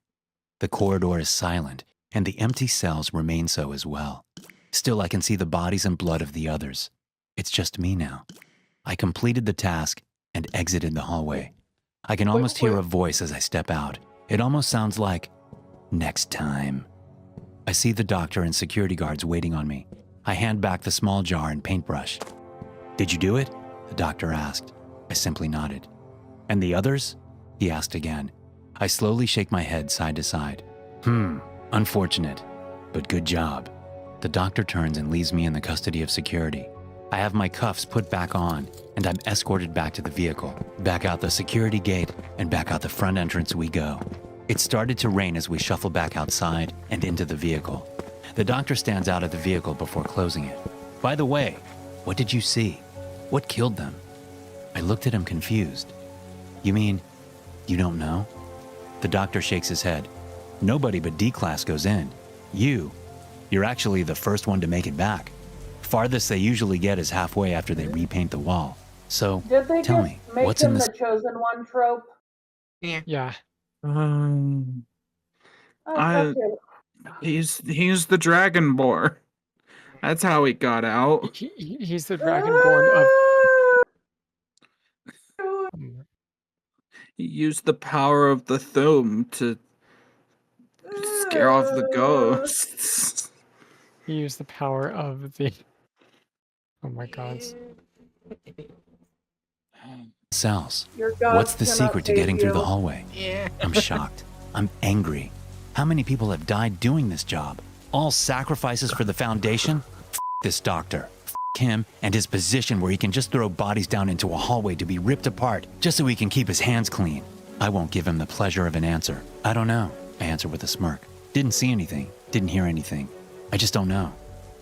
The corridor is silent, and the empty cells remain so as well. Still, I can see the bodies and blood of the others. It's just me now. I completed the task and exited the hallway. I can almost hear a voice as I step out. It almost sounds like, "Next time." I see the doctor and security guards waiting on me. I hand back the small jar and paintbrush. "Did you do it?" the doctor asked. I simply nodded. "And the others?" he asked again. I slowly shake my head side to side. Unfortunate, but good job." The doctor turns and leaves me in the custody of security. I have my cuffs put back on, and I'm escorted back to the vehicle. Back out the security gate, and back out the front entrance we go. It started to rain as we shuffle back outside and into the vehicle. The doctor stands out of the vehicle before closing it. "By the way, what did you see? What killed them?" I looked at him confused. "You mean, you don't know?" The doctor shakes his head. "Nobody but D-Class goes in. You're actually the first one to make it back. Farthest they usually get is halfway after they repaint the wall. So, Did they tell just me, make what's in him this?" the chosen one trope? Yeah. Yeah. Okay. He's the Dragonborn. That's how he got out. He's the Dragonborn of. Use the power of the Thum to scare off the ghosts. He used the power of the. Oh my god. Cells. Your gods What's the cannot secret to save getting through the you. hallway? Yeah. I'm shocked. I'm angry. How many people have died doing this job? All sacrifices for the Foundation? This doctor. Him and his position where he can just throw bodies down into a hallway to be ripped apart just so he can keep his hands clean. I won't give him the pleasure of an answer. I don't know, I answer with a smirk. Didn't see anything, didn't hear anything. I just don't know.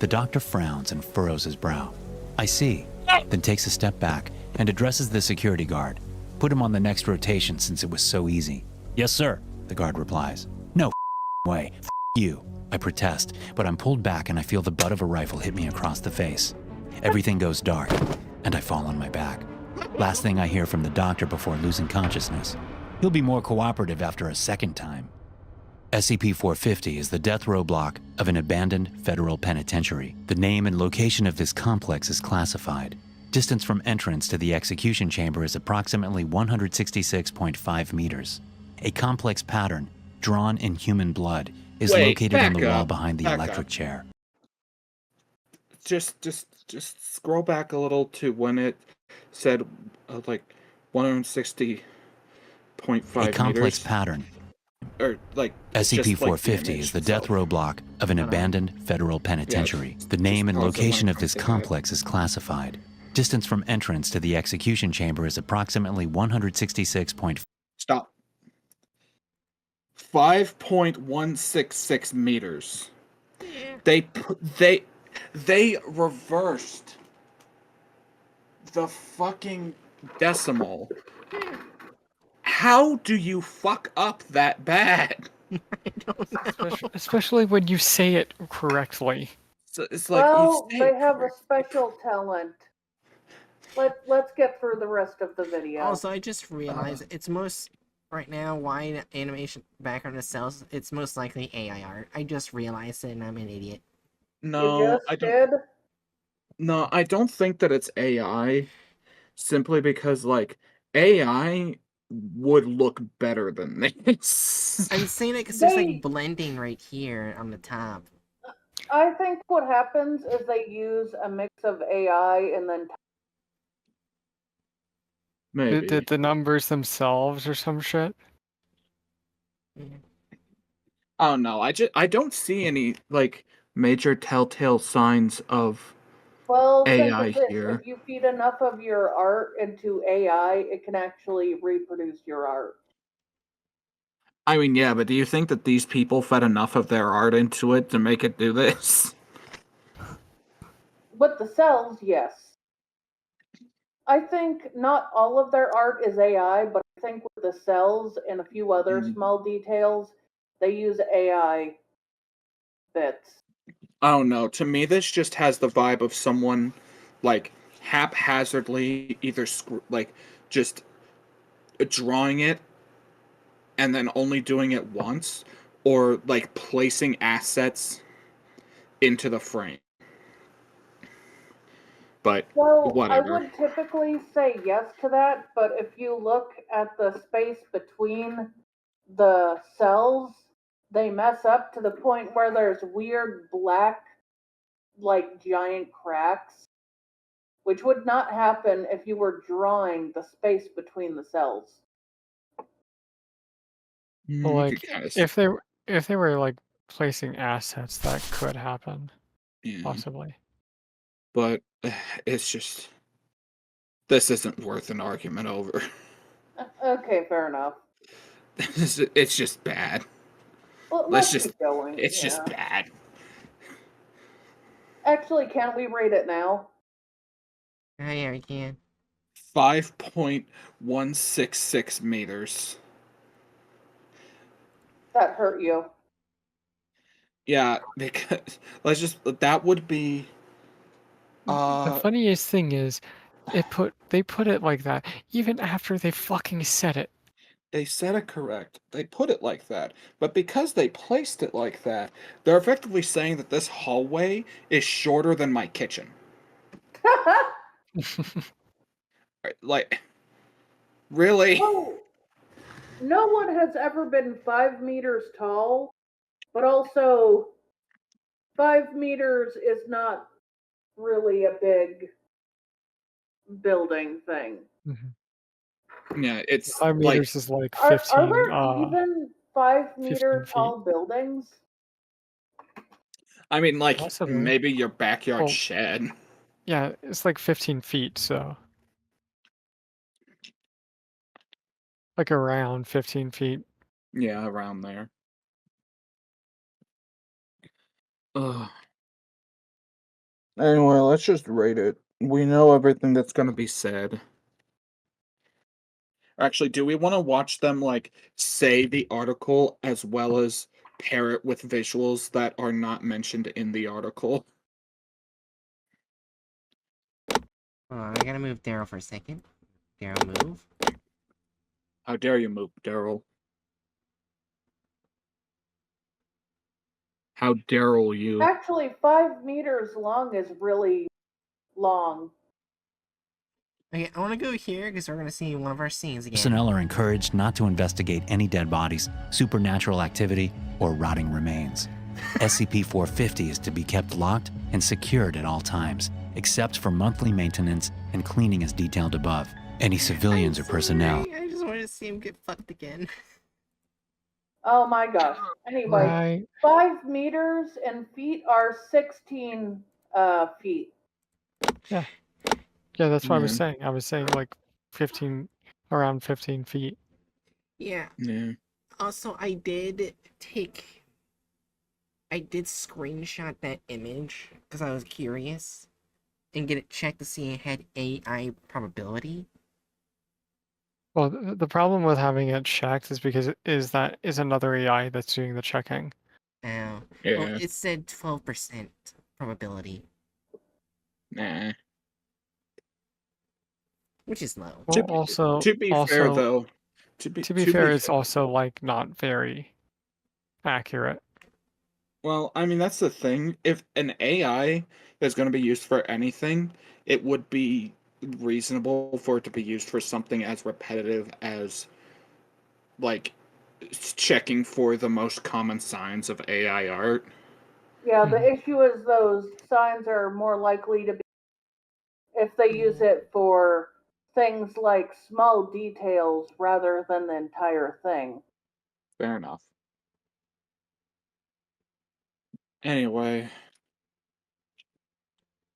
The doctor frowns and furrows his brow. I see, then takes a step back and addresses the security guard. Put him on the next rotation since it was so easy. Yes, sir, the guard replies. No way, you. I protest, but I'm pulled back and I feel the butt of a rifle hit me across the face. Everything goes dark, and I fall on my back. Last thing I hear from the doctor before losing consciousness. He'll be more cooperative after a second time. SCP-450 is the death row block of an abandoned federal penitentiary. The name and location of this complex is classified. Distance from entrance to the execution chamber is approximately 166.5 meters. A complex pattern, drawn in human blood, is located on the wall behind the electric chair. Just scroll back a little to when it said like 160.5 A complex meters. pattern. Or like SCP-450 is the death row block of an abandoned federal penitentiary. The name and location of this complex is classified. Distance from entrance to the execution chamber is approximately 166. Stop. 5.166 meters. They reversed the fucking decimal. How do you fuck up that bad? I don't know. Especially when you say it correctly. So it's like Well, you say they have a special talent. Let's get through the rest of the video. Also, I just realized it's most right now why animation background is cells. It's most likely AI art. I just realized it, and I'm an idiot. No, you just I don't. did? No, I don't think that it's AI. Simply because like AI would look better than this. I'm saying it because there's They- like blending right here on the top. I think what happens is they use a mix of AI and then Maybe. Did the numbers themselves or some shit? Oh no, I don't see any like major telltale signs of well, think AI of this. here. If you feed enough of your art into AI, it can actually reproduce your art. I mean, yeah, but do you think that these people fed enough of their art into it to make it do this? With the cells, yes. I think not all of their art is AI, but I think with the cells and a few other small details, they use AI bits. I don't know. To me, this just has the vibe of someone like haphazardly either like just drawing it and then only doing it once, or like placing assets into the frame. But Well, whatever. I would typically say yes to that, but if you look at the space between the cells, they mess up to the point where there's weird black, like giant cracks, which would not happen if you were drawing the space between the cells. Well, You could like kinda if they were like placing assets, that could happen yeah. possibly. But it's just this isn't worth an argument over. Okay, fair enough. It's just bad. Well, Let's let's just keep going. it's yeah. just bad. Actually, can't we rate it now? Oh, yeah, we can. 5.166 meters. That hurt you. Yeah, because that would be The funniest thing is, they put it like that even after they fucking said it. they said it correct. They put it like that. But because they placed it like that, they're effectively saying that this hallway is shorter than my kitchen. Like, really? Well, no one has ever been 5 meters tall, but also 5 meters is not really a big building thing. Yeah, it's 5 like meters is like Are 15, there even 5 meter 15 feet. tall buildings? I mean, like Possibly. maybe your backyard Well, shed. Yeah, it's like 15 feet, so. Like around 15 feet. Yeah, around there. Ugh. Anyway, let's just rate it. We know everything that's gonna be said. Actually, do we want to watch them like say the article as well as pair it with visuals that are not mentioned in the article? Hold on, I gotta move Daryl for a second. Daryl, move. How dare you move, Daryl? How Daryl you? Actually, 5 meters long is really long. Okay, I want to go here because we're gonna see one of our scenes again. Personnel are encouraged not to investigate any dead bodies, supernatural activity, or rotting remains. SCP-450 is to be kept locked and secured at all times, except for monthly maintenance and cleaning as detailed above. Any civilians or personnel. I just wanted to see him get fucked again. Oh my gosh. Anyway, Right. 5 meters and feet are 16 feet. Yeah, that's what I was Yeah. saying. I was saying like 15, around 15 feet. Yeah. Yeah. Also, I did screenshot that image because I was curious and get it checked to see it had AI probability. Well, the problem with having it checked is because it is another AI that's doing the checking. Well, Yeah. it said 12% probability, Nah. which is low. Well, To be fair though, to be fair, it's also like not very accurate. well, I mean that's the thing. If an AI is going to be used for anything, it would be reasonable for it to be used for something as repetitive as like checking for the most common signs of AI art. Yeah, the Mhm. issue is those signs are more likely to be if they use it for things like small details rather than the entire thing. Fair enough. Anyway,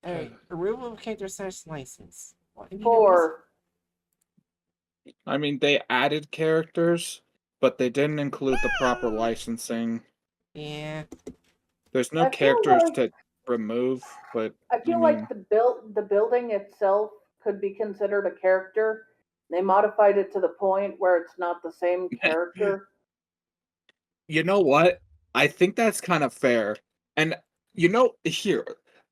Alright, removal of character search license. What? For I mean they added characters, but they didn't include the proper licensing. Yeah. There's no I feel characters like to remove, but I I feel mean, like the building itself could be considered a character. They modified it to the point where it's not the same character. you know what? I think that's kind of fair. And here,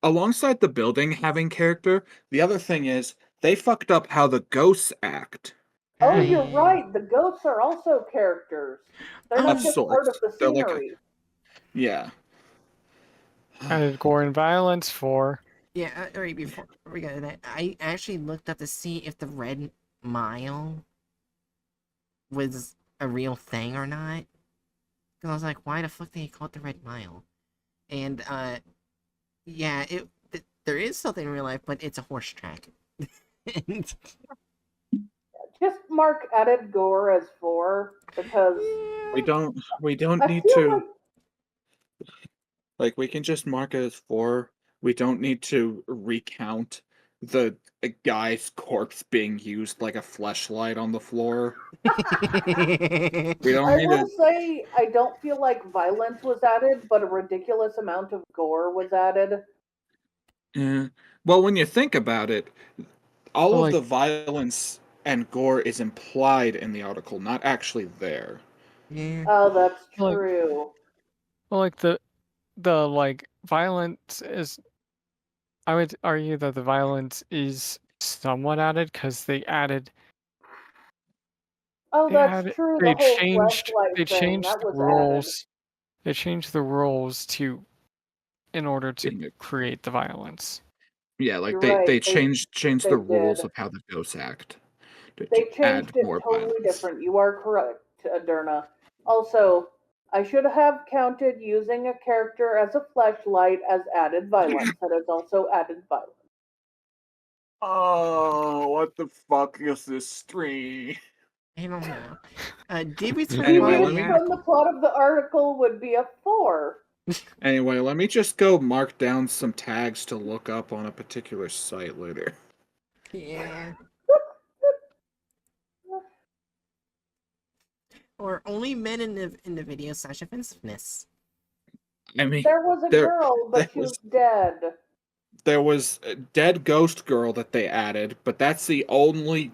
alongside the building having character, the other thing is they fucked up how the ghosts act. Oh, Yeah. you're right. The goats are also characters. They're Oh, not Of just part of sorts. the They're like scenery. yeah. Added gore and violence for. Yeah, alright, before we go to that, I actually looked up to see if the Red Mile was a real thing or not. Because I was like, why the fuck did he call it the Red Mile? And, yeah, there is something in real life, but it's a horse track. And, Just mark added gore as 4 because We don't I need feel to like we can just mark it as 4. We don't need to recount the guy's corpse being used like a fleshlight on the floor. We don't I need will to say I don't feel like violence was added, but a ridiculous amount of gore was added. yeah. Well, when you think about it, all But of like, the violence and gore is implied in the article, not actually there. yeah. Oh, that's like, true. well, like the like violence is. I would argue that the violence is somewhat added because Oh, that's true. The they whole changed flashlight thing that the was added. rules. They changed the rules in order to Being a- create the violence. Yeah, like You're they right. they changed They the rules did. of how the ghosts act to They add changed it more totally violence. different. You are correct. Adurna. Also, I should have counted using a character as a fleshlight as added violence. That is also added violence. Oh, what the fuck is this stream? I don't know. David's Anyway, let Devious me- from the plot of the article would be a 4. Anyway, let me just go mark down some tags to look up on a particular site later. Yeah. Or only men in the video / offensiveness. I mean, There was a There- girl, there but she was- was dead. there was a dead ghost girl that they added, but that's the only,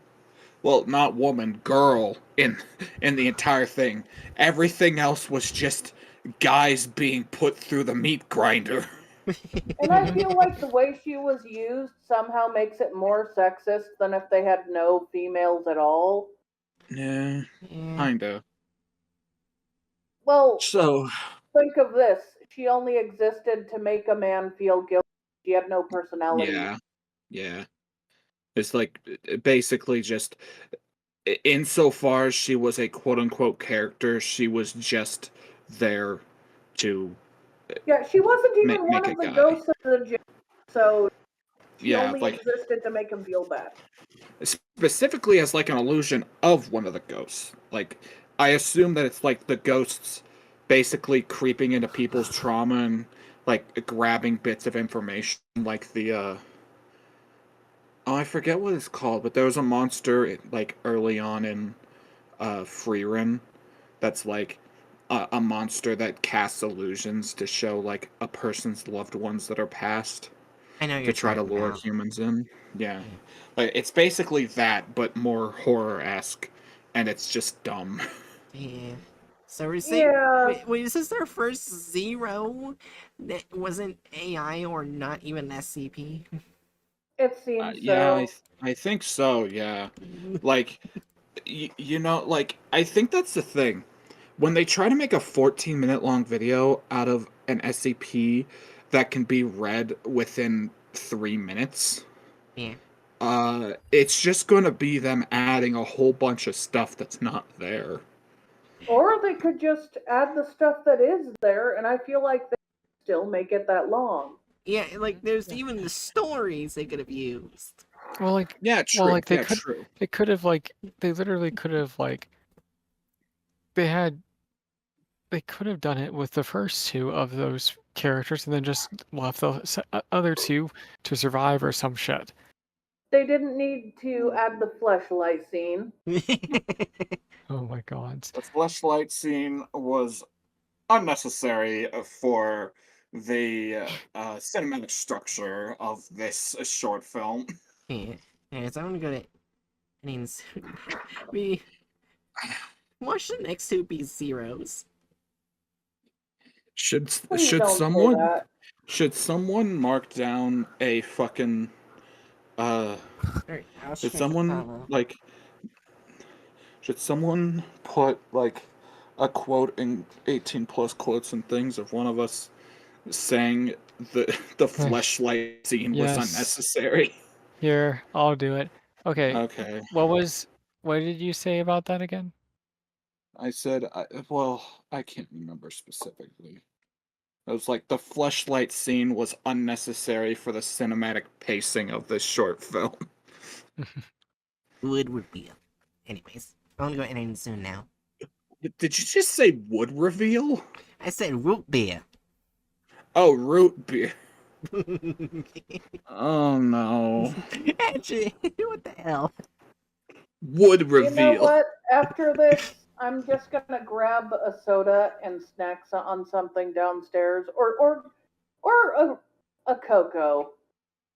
well, not woman, girl in the entire thing. Everything else was just guys being put through the meat grinder. And I feel like the way she was used somehow makes it more sexist than if they had no females at all. Yeah, Yeah. kinda. Well, So, think of this. She only existed to make a man feel guilty. She had no personality. yeah. It's like basically just insofar as she was a quote unquote character, she was just there to Yeah, she wasn't even Make one a of the guy. ghosts of the jail, so she Yeah, only like existed to make him feel bad. specifically as like an illusion of one of the ghosts. Like I assume that it's like the ghosts basically creeping into people's trauma and like grabbing bits of information like the oh, I forget what it's called, but there was a monster like early on in Freerun that's like a monster that casts illusions to show like a person's loved ones that are past I know to you're try to talking lure about. humans in. Yeah. Like it's basically that, but more horror-esque, and it's just dumb. Yeah. So we're saying, Yeah. wait, is this their first zero that wasn't AI or not even SCP? It seems Yeah, so. I think so. Yeah, like you know, like I think that's the thing. When they try to make a 14-minute long video out of an SCP that can be read within 3 minutes, Yeah. it's just going to be them adding a whole bunch of stuff that's not there. Or they could just add the stuff that is there, and I feel like they still make it that long. Yeah, like there's even the stories they could have used. Well, like, Yeah, true. well, like yeah, true. they could have like, they literally could have like, they could have done it with the first two of those characters and then just left the other two to survive or some shit. They didn't need to add the fleshlight scene. Oh my god. The fleshlight scene was unnecessary for the cinematic structure of this short film. Yeah. Yeah, so I'm gonna go to innings. We watch the next two be zeros. Should Please should don't say someone that. should someone mark down a fucking Alright, I'll should check someone like should someone put like a quote in 18 plus quotes and things of one of us saying the fleshlight scene was Yes. unnecessary? Here, I'll do it. Okay, Okay. what did you say about that again? I said, well, I can't remember specifically. It was like the fleshlight scene was unnecessary for the cinematic pacing of this short film. wood reveal. Anyways, I'm gonna go ending soon now. Did you just say wood reveal? I said root beer. Oh, root beer. Oh no. Actually, what the hell? Wood You reveal. know what? After this, I'm just gonna grab a soda and snack on something downstairs, or a cocoa.